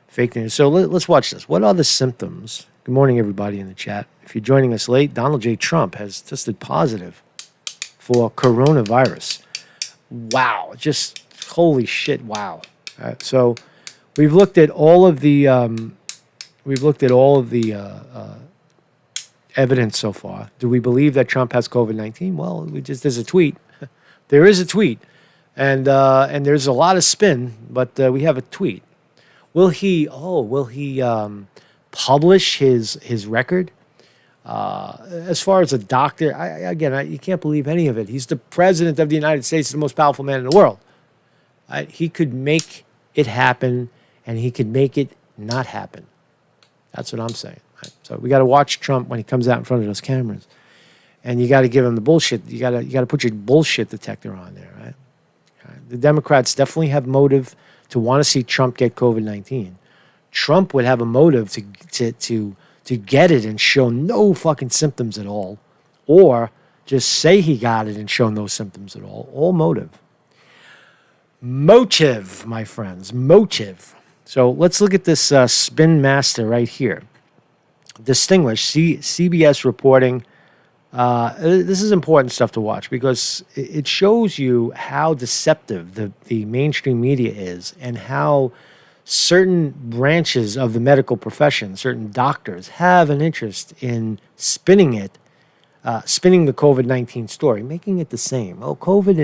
fake news. So let's watch this. What are the symptoms? Good morning, everybody in the chat. If you're joining us late, Donald J. Trump has tested positive for coronavirus. Wow. Just holy shit, wow. Right, so we've looked at all of the evidence so far. Do we believe that Trump has COVID-19? Well, there's a tweet. There is a tweet, and there's a lot of spin, but we have a tweet. Will he publish his record? As far as a doctor, you can't believe any of it. He's the president of the United States, the most powerful man in the world. He could make it happen, and he could make it not happen. That's what I'm saying. Right? So we got to watch Trump when he comes out in front of those cameras, and you got to give him the bullshit. You got to put your bullshit detector on there, right? The Democrats definitely have motive to want to see Trump get COVID-19. Trump would have a motive to get it and show no fucking symptoms at all, or just say he got it and show no symptoms at all. All motive. Motive, my friends. Motive. So let's look at this spin master right here. Distinguished CBS reporting. This is important stuff to watch because it shows you how deceptive the mainstream media is and how certain branches of the medical profession, certain doctors, have an interest in spinning it spinning the COVID-19 story, making it the same. Oh, COVID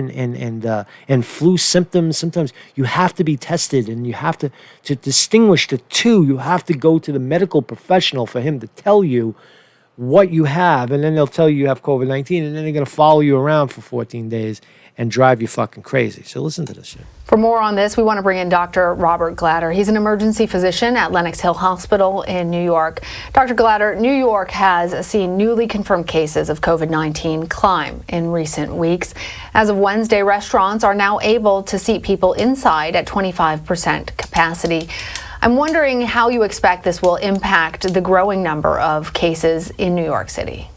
and flu symptoms. Sometimes you have to be tested, and you have to distinguish the two. You have to go to the medical professional for him to tell you what you have, and then they'll tell you have COVID-19, and then they're going to follow you around for 14 days and drive you fucking crazy. So listen to this shit. For more on this, we want to bring in Dr. Robert Glatter. He's an emergency physician at Lenox Hill Hospital in New York. Dr. Glatter, New York has seen newly confirmed cases of COVID-19 climb in recent weeks. As of Wednesday, restaurants are now able to seat people inside at 25% capacity. I'm wondering how you expect this will impact the growing number of cases in New York City.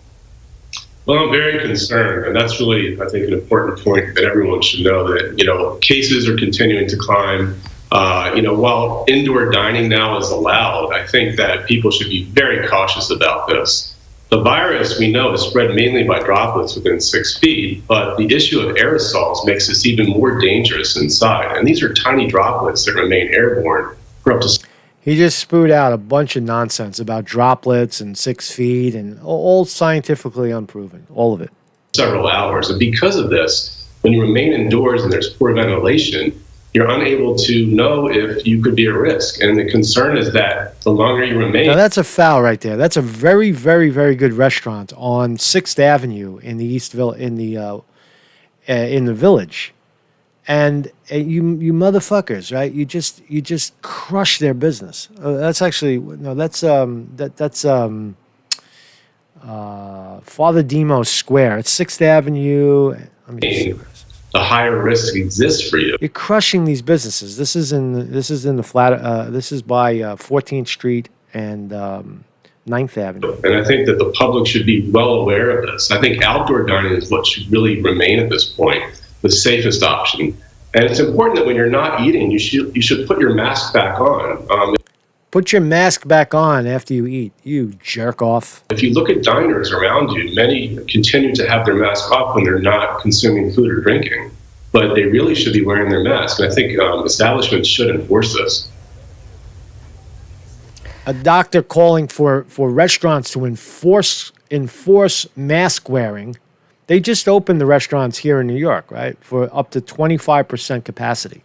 Well, I'm very concerned, and that's really, I think, an important point that everyone should know that, cases are continuing to climb. While indoor dining now is allowed, I think that people should be very cautious about this. The virus, we know, is spread mainly by droplets within 6 feet, but the issue of aerosols makes this even more dangerous inside. And these are tiny droplets that remain airborne for up to... He just spewed out a bunch of nonsense about droplets and 6 feet and all scientifically unproven, all of it. Several hours. And because of this, when you remain indoors and there's poor ventilation, you're unable to know if you could be at risk. And the concern is that the longer you remain... Now, that's a foul right there. That's a very, very, very good restaurant on 6th Avenue in the in the Village. And you motherfuckers, right? You just crush their business. That's actually Father Demo's Square. It's 6th Avenue. Let me just see where it is. The higher risk exists for you. You're crushing these businesses. This is in the flat. This is by 14th Street and 9th Avenue. And I think that the public should be well aware of this. I think outdoor dining is what should really remain at this point the safest option. And it's important that when you're not eating, you should put your mask back on. Put your mask back on after you eat, you jerk off. If you look at diners around you, many continue to have their mask off when they're not consuming food or drinking, but they really should be wearing their mask. And I think establishments should enforce this. A doctor calling for restaurants to enforce mask wearing. They just opened the restaurants here in New York, right, for up to 25% capacity.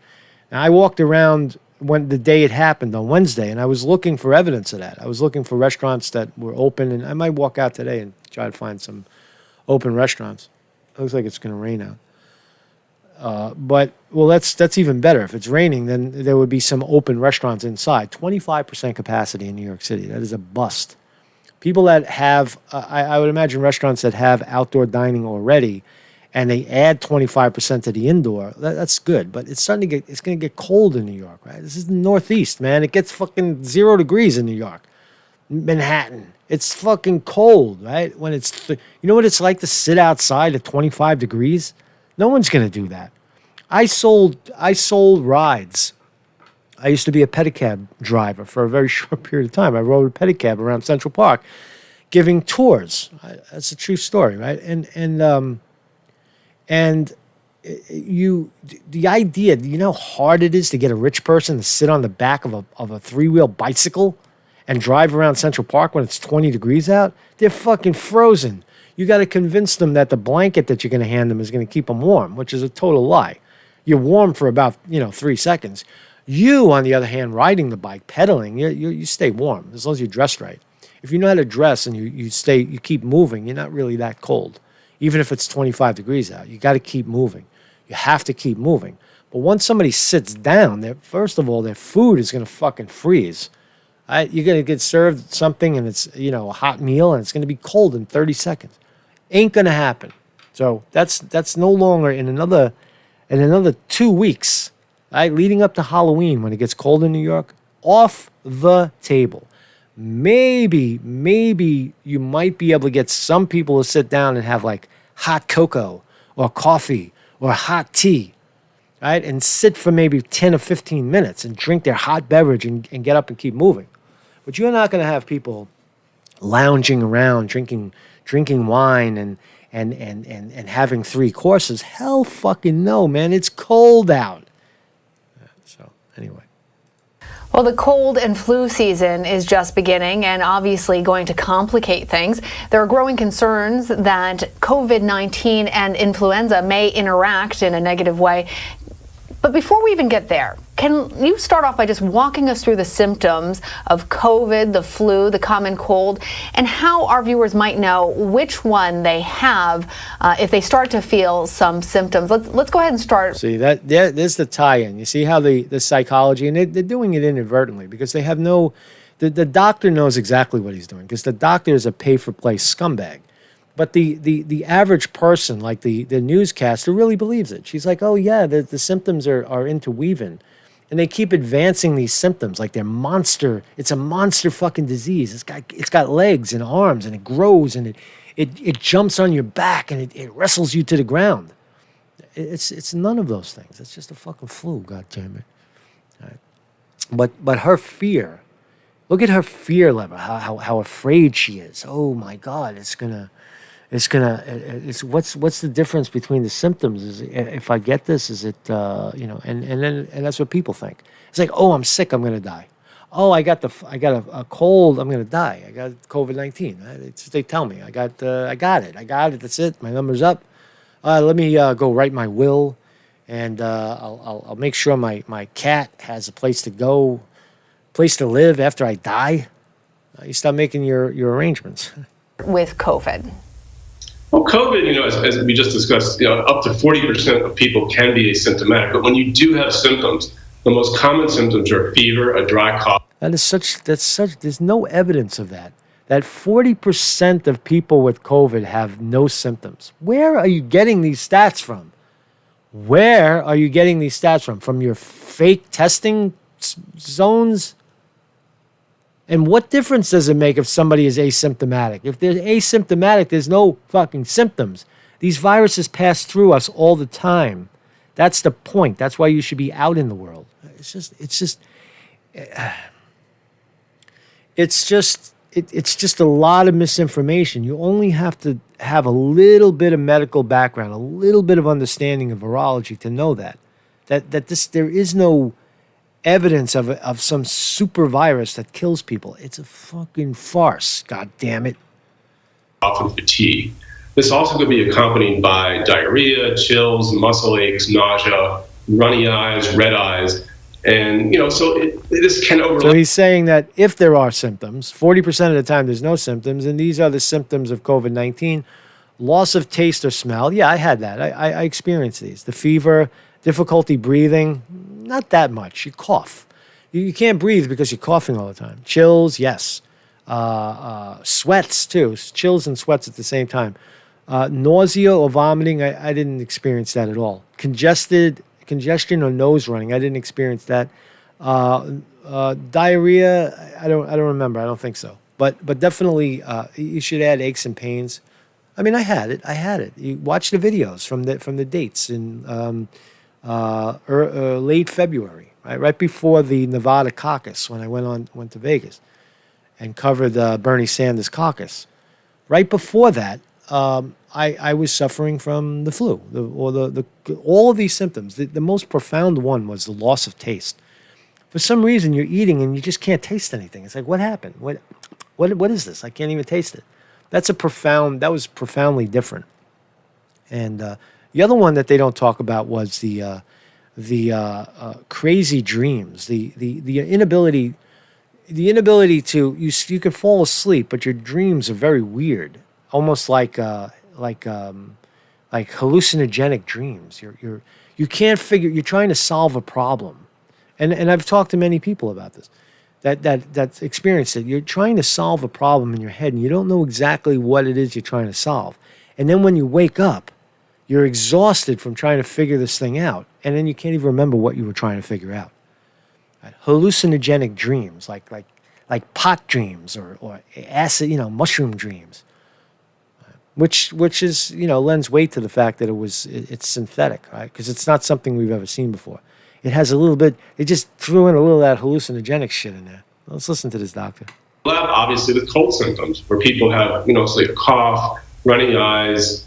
Now, I walked around when the day it happened on Wednesday, and I was looking for evidence of that. I was looking for restaurants that were open, and I might walk out today and try to find some open restaurants. It looks like it's going to rain out. But that's even better. If it's raining, then there would be some open restaurants inside. 25% capacity in New York City. That is a bust. People that have, I would imagine restaurants that have outdoor dining already, and they add 25% to the indoor. That's good, but it's going to get cold in New York, right? This is the Northeast, man. It gets fucking 0 degrees in New York, Manhattan. It's fucking cold, right? When it's, you know what it's like to sit outside at 25 degrees? No one's going to do that. I sold rides. I used to be a pedicab driver for a very short period of time. I rode a pedicab around Central Park, giving tours. That's a true story, right? And the idea, you know how hard it is to get a rich person to sit on the back of a three-wheel bicycle and drive around Central Park when it's 20 degrees out? They're fucking frozen. You got to convince them that the blanket that you're going to hand them is going to keep them warm, which is a total lie. You're warm for about 3 seconds. You, on the other hand, riding the bike, pedaling, you stay warm as long as you're dressed right. If you know how to dress and you keep moving, you're not really that cold. Even if it's 25 degrees out, you got to keep moving. You have to keep moving. But once somebody sits down, first of all, their food is going to fucking freeze. You're going to get served something and it's a hot meal and it's going to be cold in 30 seconds. Ain't going to happen. So that's no longer in another 2 weeks. Right, leading up to Halloween, when it gets cold in New York, off the table. Maybe you might be able to get some people to sit down and have like hot cocoa or coffee or hot tea, right? And sit for maybe 10 or 15 minutes and drink their hot beverage and get up and keep moving. But you're not going to have people lounging around drinking wine and having 3 courses. Hell fucking no, man. It's cold out. So anyway. Well, the cold and flu season is just beginning and obviously going to complicate things. There are growing concerns that COVID-19 and influenza may interact in a negative way. But before we even get there, can you start off by just walking us through the symptoms of COVID, the flu, the common cold, and how our viewers might know which one they have if they start to feel some symptoms? Let's go ahead and start. See, there's the tie-in. You see how the psychology, and they're doing it inadvertently because they have the doctor knows exactly what he's doing because the doctor is a pay-for-play scumbag. But the average person, like the newscaster, really believes it. She's like, oh, yeah, the symptoms are interweaving. And they keep advancing these symptoms like they're monster. It's a monster fucking disease. It's got legs and arms, and it grows, and it jumps on your back, and it wrestles you to the ground. It's none of those things. It's just a fucking flu, goddammit. Right. But her fear, look at her fear level, how afraid she is. Oh, my God, what's the difference between the symptoms? Is if I get this, is it and that's what people think. It's like, oh, I'm sick, I'm gonna die. Oh, I got a cold, I'm gonna die. I got COVID-19. They tell me I got it. That's it. My number's up. Let me go write my will, and I'll make sure my cat has a place to go, place to live after I die. You start making your arrangements. With COVID. Well, COVID, as we just discussed, up to 40% of people can be asymptomatic. But when you do have symptoms, the most common symptoms are fever, a dry cough. There's no evidence of that. That 40% of people with COVID have no symptoms. Where are you getting these stats from? Where are you getting these stats from? From your fake testing zones? And what difference does it make if somebody is asymptomatic? If they're asymptomatic, there's no fucking symptoms. These viruses pass through us all the time. That's the point. That's why you should be out in the world. It's just a lot of misinformation. You only have to have a little bit of medical background, a little bit of understanding of virology to know that there is no evidence of some super virus that kills people. It's a fucking farce. God damn it. Often fatigue. This also could be accompanied by diarrhea, chills, muscle aches, nausea, runny eyes, red eyes. And, this can overlap. So he's saying that if there are symptoms, 40% of the time there's no symptoms, and these are the symptoms of COVID-19, loss of taste or smell. Yeah, I had that. I experienced these. The fever, difficulty breathing, not that much. You cough. You can't breathe because you're coughing all the time. Chills, yes. Sweats, too. Chills and sweats at the same time. Nausea or vomiting, I didn't experience that at all. Congestion or nose running, I didn't experience that. Diarrhea, I don't remember. I don't think so. But definitely, you should add aches and pains. I mean, I had it. You watch the videos from the dates in late February, right before the Nevada caucus, when I went to Vegas and covered Bernie Sanders' caucus. Right before that, I was suffering from the flu, all of these symptoms. The most profound one was the loss of taste. For some reason, you're eating and you just can't taste anything. It's like, what happened? What is this? I can't even taste it. That was profoundly different. And the other one that they don't talk about was the crazy dreams, the inability to you can fall asleep, but your dreams are very weird, almost like hallucinogenic dreams. You can't figure. You're trying to solve a problem, and I've talked to many people about this. That's experienced it. You're trying to solve a problem in your head, and you don't know exactly what it is you're trying to solve. And then when you wake up, you're exhausted from trying to figure this thing out, and then you can't even remember what you were trying to figure out. Right? Hallucinogenic dreams, like pot dreams or acid, mushroom dreams, which is lends weight to the fact that it's synthetic, right? Because it's not something we've ever seen before. It has a little bit. They just threw in a little of that hallucinogenic shit in there. Let's listen to this doctor. Obviously, with cold symptoms, where people have, say, a cough, runny eyes,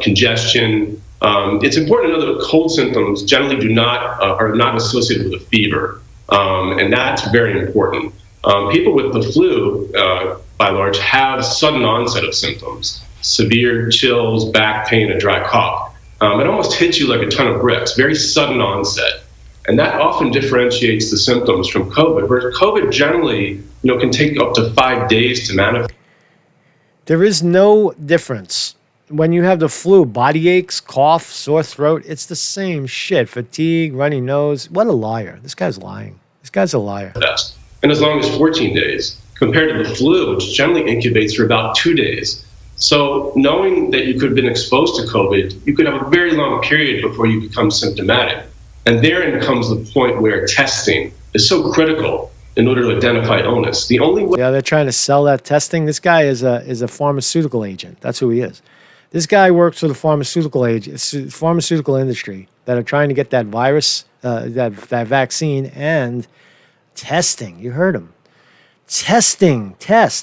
congestion. It's important to know that cold symptoms generally are not associated with a fever. And that's very important. People with the flu, by and large, have sudden onset of symptoms, severe chills, back pain, a dry cough. It almost hits you like a ton of bricks, very sudden onset. And that often differentiates the symptoms from COVID, where COVID generally can take up to 5 days to manifest. There is no difference. When you have the flu, body aches, cough, sore throat, it's the same shit. Fatigue, runny nose. What a liar. This guy's lying. This guy's a liar. And as long as 14 days, compared to the flu, which generally incubates for about 2 days. So knowing that you could have been exposed to COVID, you could have a very long period before you become symptomatic. And therein comes the point where testing is so critical in order to identify illness. The only way— Yeah, they're trying to sell that testing. This guy is a pharmaceutical agent. That's who he is. This guy works for the pharmaceutical industry that are trying to get that virus, that vaccine, and testing. You heard him. Test,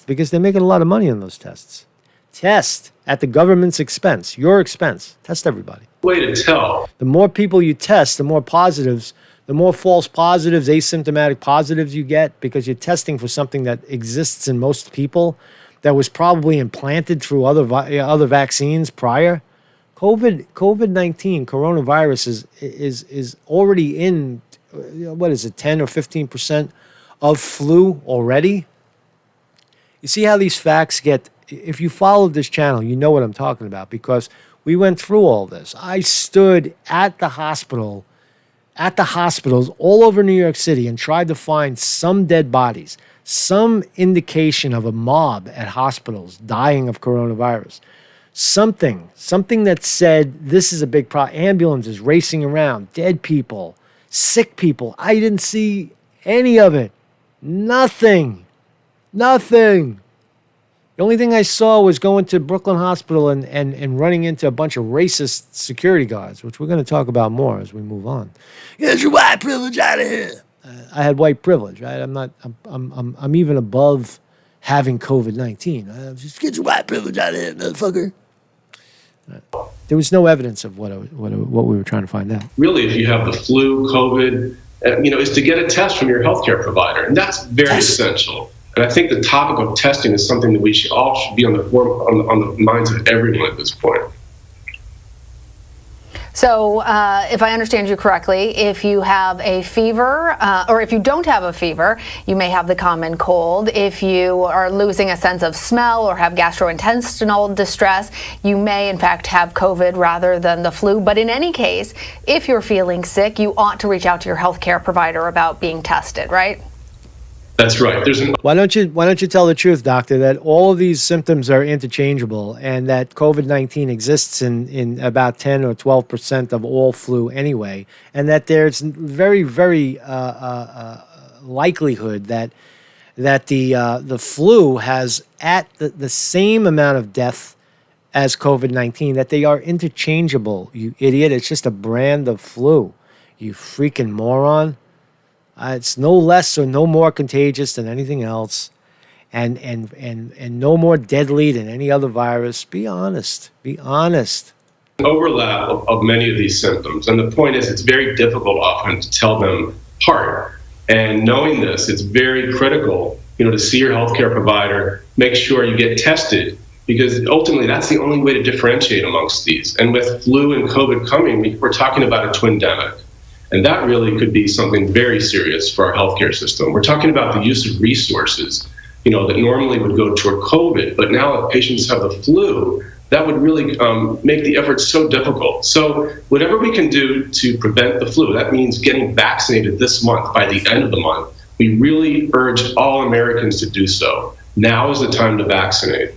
because they're making a lot of money on those tests. Test at the government's expense, your expense. Test everybody. Way to tell. The more people you test, the more positives, the more false positives, asymptomatic positives you get, because you're testing for something that exists in most people, that was probably implanted through other vaccines prior. COVID-19, coronavirus is already in, what is it, 10 or 15% of flu already? You see how these facts get— if you followed this channel, you know what I'm talking about, because we went through all this. I stood at the hospitals all over New York City and tried to find some dead bodies, some indication of a mob at hospitals dying of coronavirus. Something that said this is a big problem. Ambulances racing around, dead people, sick people. I didn't see any of it. Nothing. The only thing I saw was going to Brooklyn Hospital and running into a bunch of racist security guards, which we're going to talk about more as we move on. Get your white privilege out of here. I had white privilege, right? I'm even above having COVID-19. Just get your white privilege out of here, motherfucker. There was no evidence of what we were trying to find out. Really, if you have the flu, COVID, is to get a test from your healthcare provider, and that's very essential. And I think the topic of testing is something that we should be on the minds of everyone at this point. So if I understand you correctly, if you have a fever, or if you don't have a fever, you may have the common cold. If you are losing a sense of smell or have gastrointestinal distress, you may in fact have COVID rather than the flu. But in any case, if you're feeling sick, you ought to reach out to your healthcare provider about being tested, right? That's right. Why don't you tell the truth, doctor, that all of these symptoms are interchangeable and that COVID-19 exists in about 10 or 12% of all flu anyway, and that there's very, very likelihood that the flu has at the same amount of death as COVID-19, that they are interchangeable, you idiot. It's just a brand of flu, you freaking moron. It's no less or no more contagious than anything else, and no more deadly than any other virus. Be honest. Overlap of many of these symptoms, and the point is, it's very difficult often to tell them apart. And knowing this, it's very critical, to see your healthcare provider, make sure you get tested, because ultimately that's the only way to differentiate amongst these. And with flu and COVID coming, we're talking about a twindemic. And that really could be something very serious for our healthcare system. We're talking about the use of resources, that normally would go toward COVID, but now if patients have the flu, that would really make the effort so difficult. So whatever we can do to prevent the flu, that means getting vaccinated this month by the end of the month. We really urge all Americans to do so. Now is the time to vaccinate.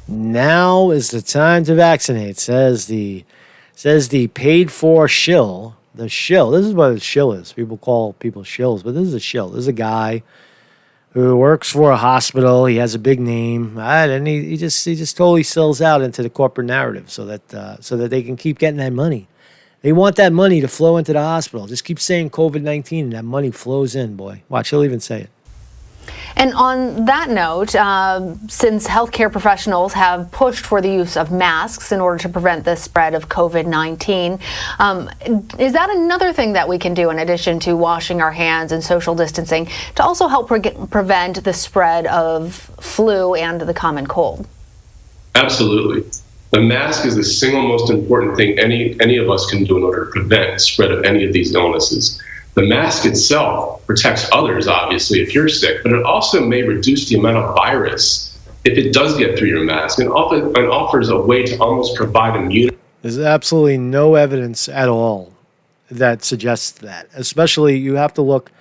Now is the time to vaccinate, says the paid-for shill. The shill. This is what a shill is. People call people shills, but this is a shill. This is a guy who works for a hospital. He has a big name, right? And he just totally sells out into the corporate narrative so that they can keep getting that money. They want that money to flow into the hospital. Just keep saying COVID-19 and that money flows in, boy. Watch, he'll even say it. And on that note, since healthcare professionals have pushed for the use of masks in order to prevent the spread of COVID-19, is that another thing that we can do in addition to washing our hands and social distancing to also help prevent the spread of flu and the common cold? Absolutely. The mask is the single most important thing any of us can do in order to prevent the spread of any of these illnesses. The mask itself protects others, obviously, if you're sick, but it also may reduce the amount of virus if it does get through your mask, and offers a way to almost provide immunity. There's absolutely no evidence at all that suggests that. Especially, you got to look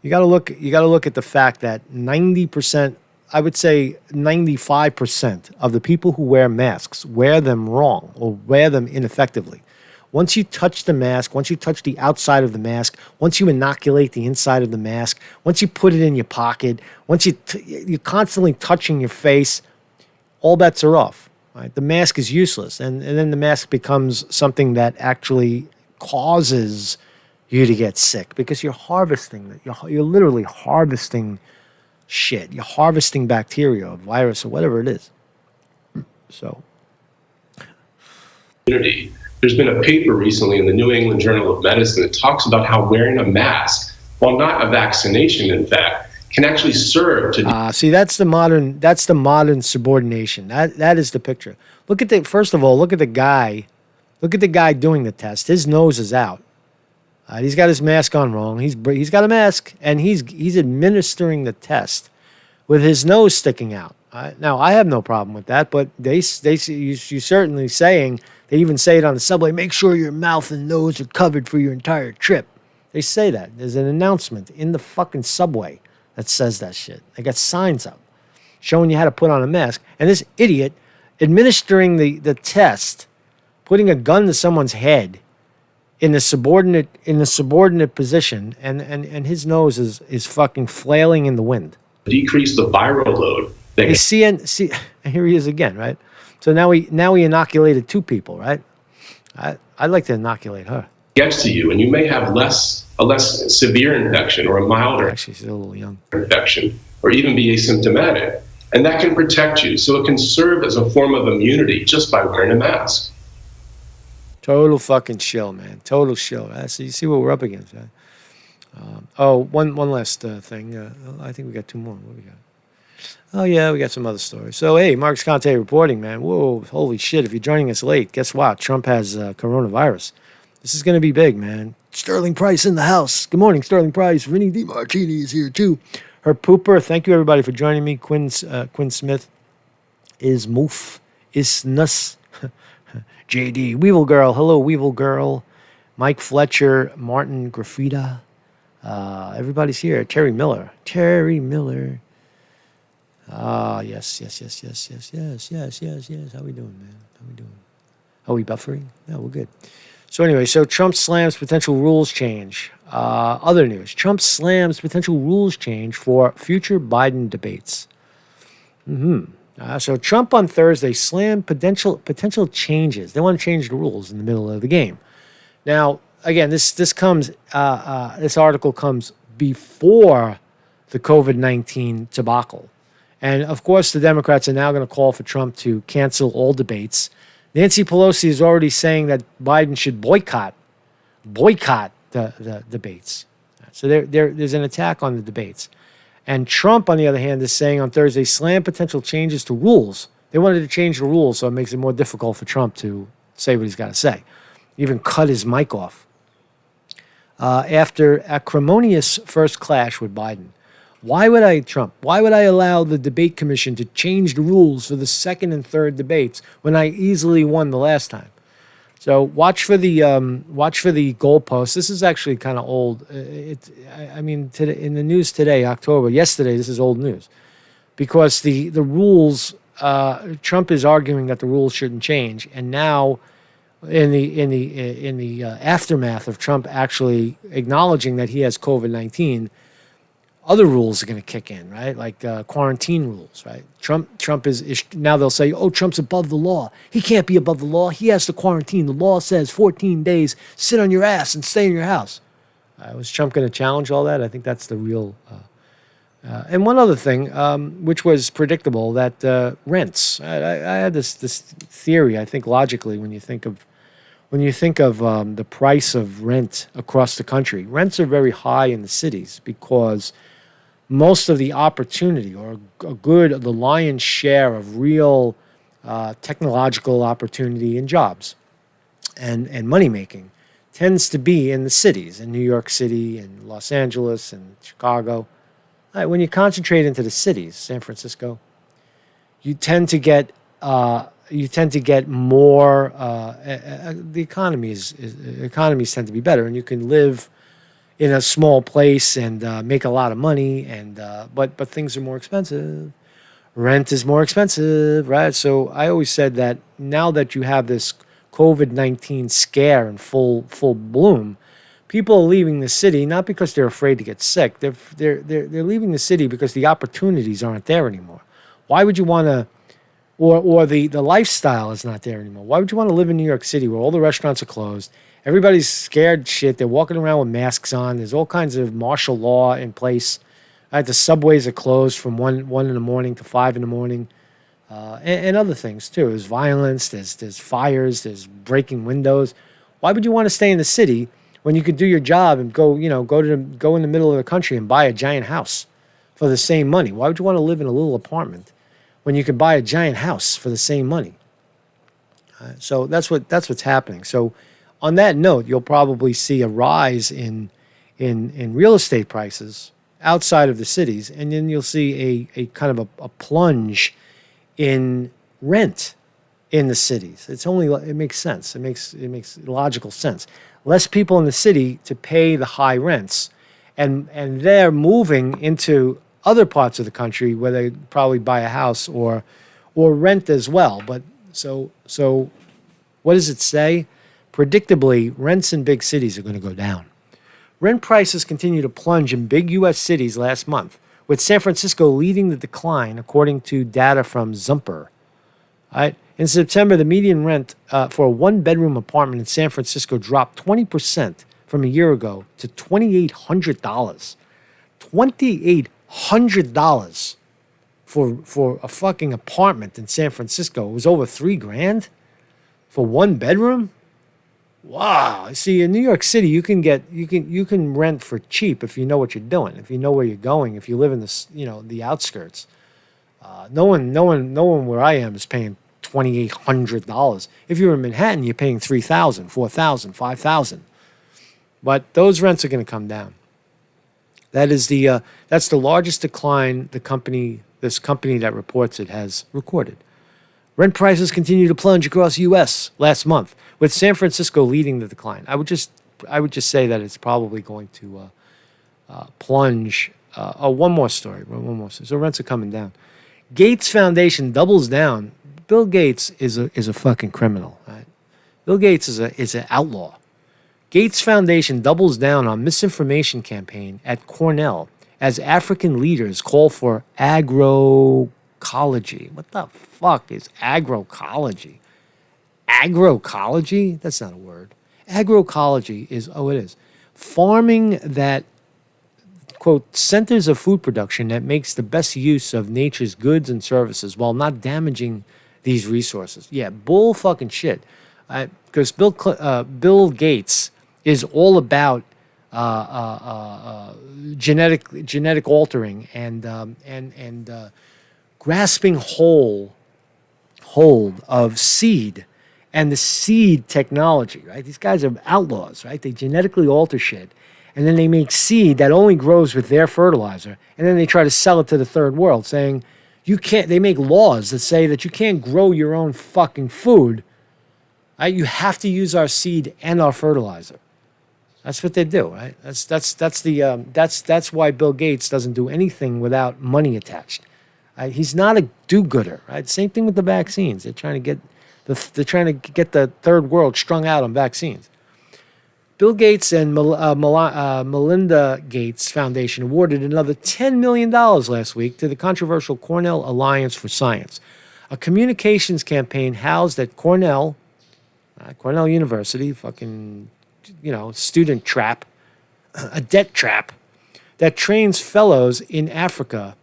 at the fact that 90%, I would say 95% of the people who wear masks wear them wrong or wear them ineffectively. Once you touch the mask, once you touch the outside of the mask, once you inoculate the inside of the mask, once you put it in your pocket, once you're constantly touching your face, all bets are off. Right? The mask is useless, and then the mask becomes something that actually causes you to get sick because you're harvesting. You're literally harvesting shit. You're harvesting bacteria or virus or whatever it is. So. There's been a paper recently in the New England Journal of Medicine that talks about how wearing a mask, while not a vaccination, in fact, can actually serve to. See, that's the modern subordination. That is the picture. First of all, look at the guy. Look at the guy doing the test. His nose is out. He's got his mask on wrong. He's got a mask, and he's administering the test with his nose sticking out. Now, I have no problem with that, but you certainly saying. They even say it on the subway, make sure your mouth and nose are covered for your entire trip. They say that. There's an announcement in the fucking subway that says that shit. They got signs up showing you how to put on a mask. And this idiot administering the test, putting a gun to someone's head in the subordinate position, and his nose is fucking flailing in the wind. Decrease the viral load. See, here he is again, right? So now we inoculated 2 people, right? I'd like to inoculate her. Gets to you, and you may have a less severe infection or a milder Actually, she's a little young. infection, or even be asymptomatic. And that can protect you. So it can serve as a form of immunity just by wearing a mask. Total fucking shill, man. Total shill. So you see what we're up against, right? One last thing. I think we got 2 more. What do we got? Oh, yeah, we got some other stories. So, hey, Mark's Conte reporting, man. Whoa, holy shit. If you're joining us late, guess what? Trump has coronavirus. This is going to be big, man. Sterling Price in the house. Good morning, Sterling Price. Vinny DiMartini is here, too. Her pooper. Thank you, everybody, for joining me. Quinn Smith is Moof. Is Nus. JD. Weevil Girl. Hello, Weevil Girl. Mike Fletcher. Martin Graffita. Everybody's here. Terry Miller. Yes. How we doing, man? How we doing? Are we buffering? No, we're good. So anyway, Trump slams potential rules change. Other news. Trump slams potential rules change for future Biden debates. So Trump on Thursday slammed potential changes. They want to change the rules in the middle of the game. Now, again, this article comes before the COVID-19 debacle. And, of course, the Democrats are now going to call for Trump to cancel all debates. Nancy Pelosi is already saying that Biden should boycott the debates. So there's an attack on the debates. And Trump, on the other hand, is saying on Thursday, slam potential changes to rules. They wanted to change the rules so it makes it more difficult for Trump to say what he's got to say. Even cut his mic off. After acrimonious first clash with Biden. Why would I allow the debate commission to change the rules for the second and third debates when I easily won the last time? So watch for the goalposts. This is actually kind of old. Today, in the news today, yesterday, this is old news, because the rules. Trump is arguing that the rules shouldn't change, and now, in the aftermath of Trump actually acknowledging that he has COVID-19. Other rules are going to kick in, right? Like quarantine rules, right? Trump is now they'll say, oh, Trump's above the law. He can't be above the law. He has to quarantine. The law says 14 days, sit on your ass and stay in your house. Was Trump going to challenge all that? I think that's the real And one other thing, which was predictable, that rents. I had this theory. I think logically, when you think of the price of rent across the country, rents are very high in the cities because most of the opportunity, or the lion's share of real technological opportunity and jobs and money making, tends to be in the cities, in New York City and Los Angeles and Chicago. When you concentrate into the cities, San Francisco, you tend to get more. The economies tend to be better, and you can live in a small place and make a lot of money. And but things are more expensive. Rent is more expensive, right? So I always said that now that you have this COVID-19 scare in full bloom, people are leaving the city not because they're afraid to get sick. They're leaving the city because the opportunities aren't there anymore. Why would you want to, or the lifestyle is not there anymore? Why would you want to live in New York City where all the restaurants are closed? Everybody's scared shit. They're walking around with masks on. There's all kinds of martial law in place. The subways are closed from 1 in the morning to 5 in the morning. And other things too. There's violence, there's fires, there's breaking windows. Why would you want to stay in the city when you could do your job and go in the middle of the country and buy a giant house for the same money? Why would you want to live in a little apartment when you could buy a giant house for the same money? So that's what's happening. So on that note, you'll probably see a rise in real estate prices outside of the cities, and then you'll see a kind of a plunge in rent in the cities. It makes sense. It makes logical sense. Less people in the city to pay the high rents, and they're moving into other parts of the country where they probably buy a house or rent as well. But so what does it say? Predictably, rents in big cities are going to go down. Rent prices continue to plunge in big U.S. cities last month, with San Francisco leading the decline, according to data from Zumper. Right? In September, the median rent for a one-bedroom apartment in San Francisco dropped 20% from a year ago to $2,800. $2,800 for a fucking apartment in San Francisco. It was over $3,000 for one bedroom. Wow. See, in New York City, you can rent for cheap if you know what you're doing, if you know where you're going, if you live in the outskirts. No one where I am is paying $2,800. If you're in Manhattan, you're paying $3,000, $4,000, $5,000. But those rents are going to come down. That's the largest decline this company that reports it has recorded. Rent prices continue to plunge across the U.S. last month, with San Francisco leading the decline. I would just say that it's probably going to plunge. One more story. So rents are coming down. Gates Foundation doubles down. Bill Gates is a fucking criminal. Right? Bill Gates is an outlaw. Gates Foundation doubles down on misinformation campaign at Cornell as African leaders call for agroecology. What the fuck is agroecology? Agroecology? That's not a word. Agroecology is farming that, quote, centers of food production that makes the best use of nature's goods and services while not damaging these resources. Yeah, bull fucking shit. Because Bill Gates is all about genetic altering and grasping hold of seed and the seed technology, right? These guys are outlaws, right? They genetically alter shit, and then they make seed that only grows with their fertilizer, and then they try to sell it to the third world, saying you can't. They make laws that say that you can't grow your own fucking food. Right? You have to use our seed and our fertilizer. That's what they do, right? That's why Bill Gates doesn't do anything without money attached. Right? He's not a do-gooder, right? Same thing with the vaccines. They're trying to get the third world strung out on vaccines. Bill Gates and Melinda Gates Foundation awarded another $10 million last week to the controversial Cornell Alliance for Science, a communications campaign housed at Cornell University, fucking, student trap, a debt trap, that trains fellows in Africa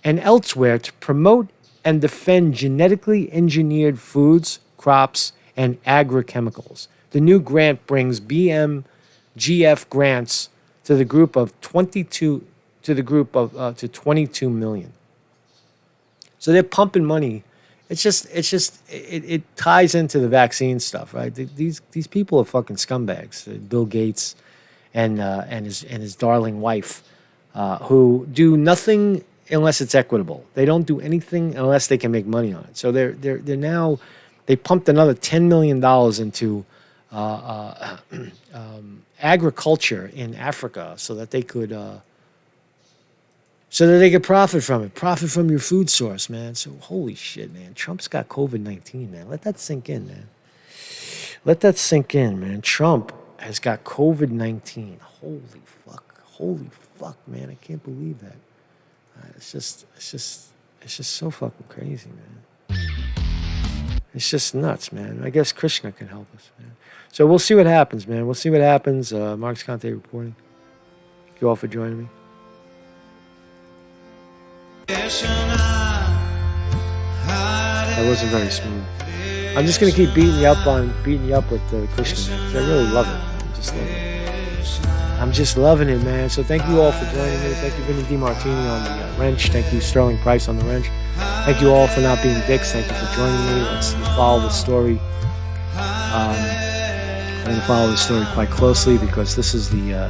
and elsewhere to promote and defend genetically engineered foods, crops, and agrochemicals. The new grant brings BMGF grants to the group of 22 to 22 million. So they're pumping money. It ties into the vaccine stuff, right? These people are fucking scumbags. Bill Gates and his darling wife, who do nothing unless it's equitable. They don't do anything unless they can make money on it. So they're now, they pumped another $10 million into agriculture in Africa so that they could profit from it, profit from your food source, man. So holy shit, man. Trump's got COVID-19, man. Let that sink in, man. Let that sink in, man. Trump has got COVID-19. Holy fuck, man. I can't believe that. It's just so fucking crazy, man. It's just nuts, man. I guess Krishna can help us, man. So we'll see what happens, man. We'll see what happens. Mark's Conte reporting. Thank you all for joining me. That wasn't very smooth. I'm just gonna keep beating you up with Krishna, man, 'cause I really love it. I'm just loving it, man. So thank you all for joining me. Thank you, Vinny DiMartini on the wrench. Thank you, Sterling Price on the wrench. Thank you all for not being dicks. Thank you for joining me. Let's follow the story. I'm going to follow the story quite closely because this is the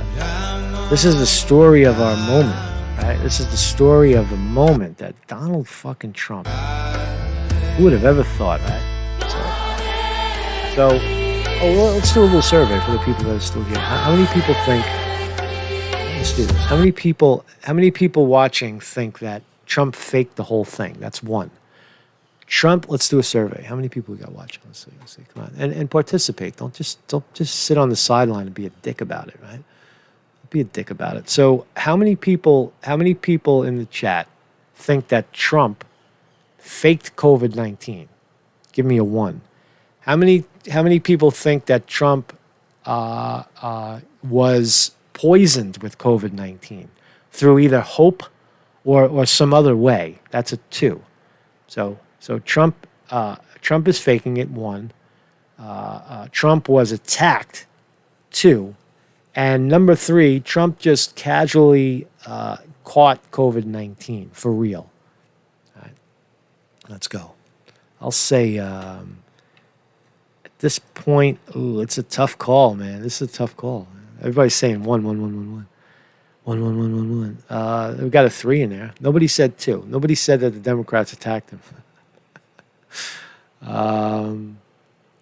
story of our moment, right? This is the story of the moment that Donald fucking Trump. Who would have ever thought, right? So let's do a little survey for the people that are still here. How many people think? Let's do this. How many people watching think that Trump faked the whole thing? That's one. Trump. Let's do a survey. How many people we got watching? Let's see. Come on, and participate. Don't just sit on the sideline and be a dick about it, right? Be a dick about it. So how many people in the chat think that Trump faked COVID-19? Give me a 1. How many people think that Trump was poisoned with COVID-19 through either hope or some other way? That's a 2. So Trump is faking it, 1. Trump was attacked, 2. And number 3, Trump just casually caught COVID-19 for real. All right, let's go. I'll say at this point, it's a tough call, man. This is a tough call. Everybody's saying 1, 1, 1, 1, 1. 1, 1, 1, 1, 1. We got a 3 in there. Nobody said 2. Nobody said that the Democrats attacked him.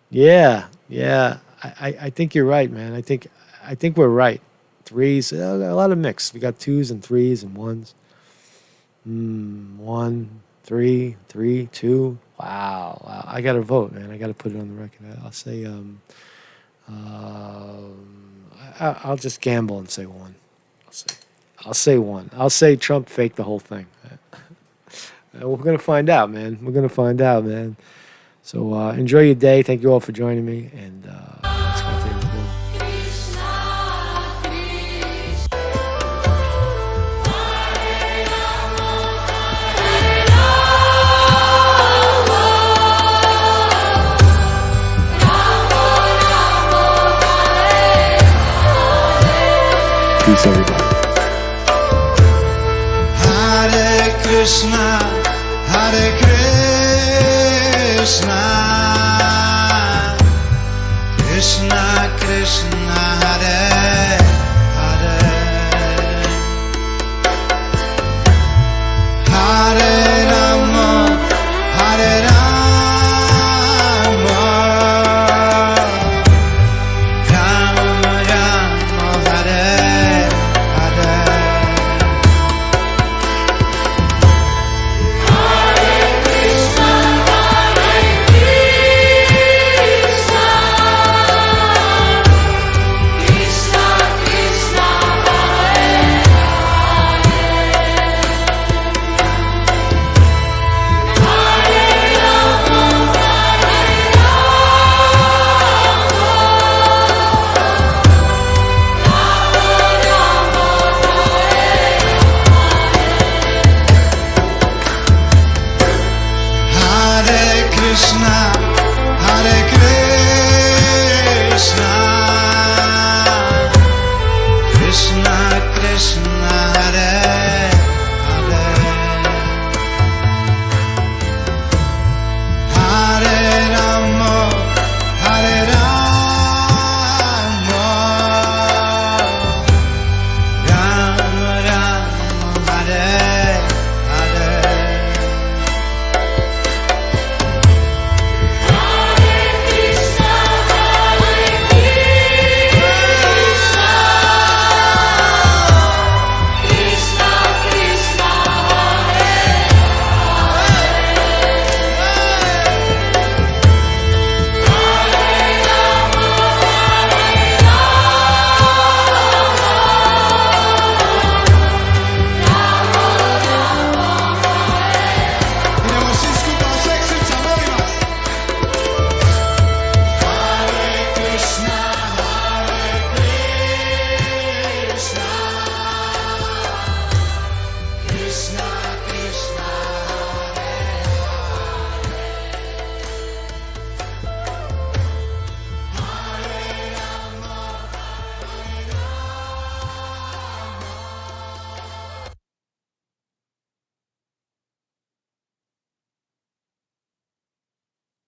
Yeah. I think you're right, man. I think we're right. 3s, a lot of mix. We got 2s and 3s and 1s. 1, 3, 3, 2. Wow. I got to vote, man. I got to put it on the record. I'll say, I'll just gamble and say 1. I'll say 1. I'll say Trump faked the whole thing. We're going to find out, man. So enjoy your day. Thank you all for joining me. And let's continue. Peace, everybody. Hare Krishna, Hare Krishna.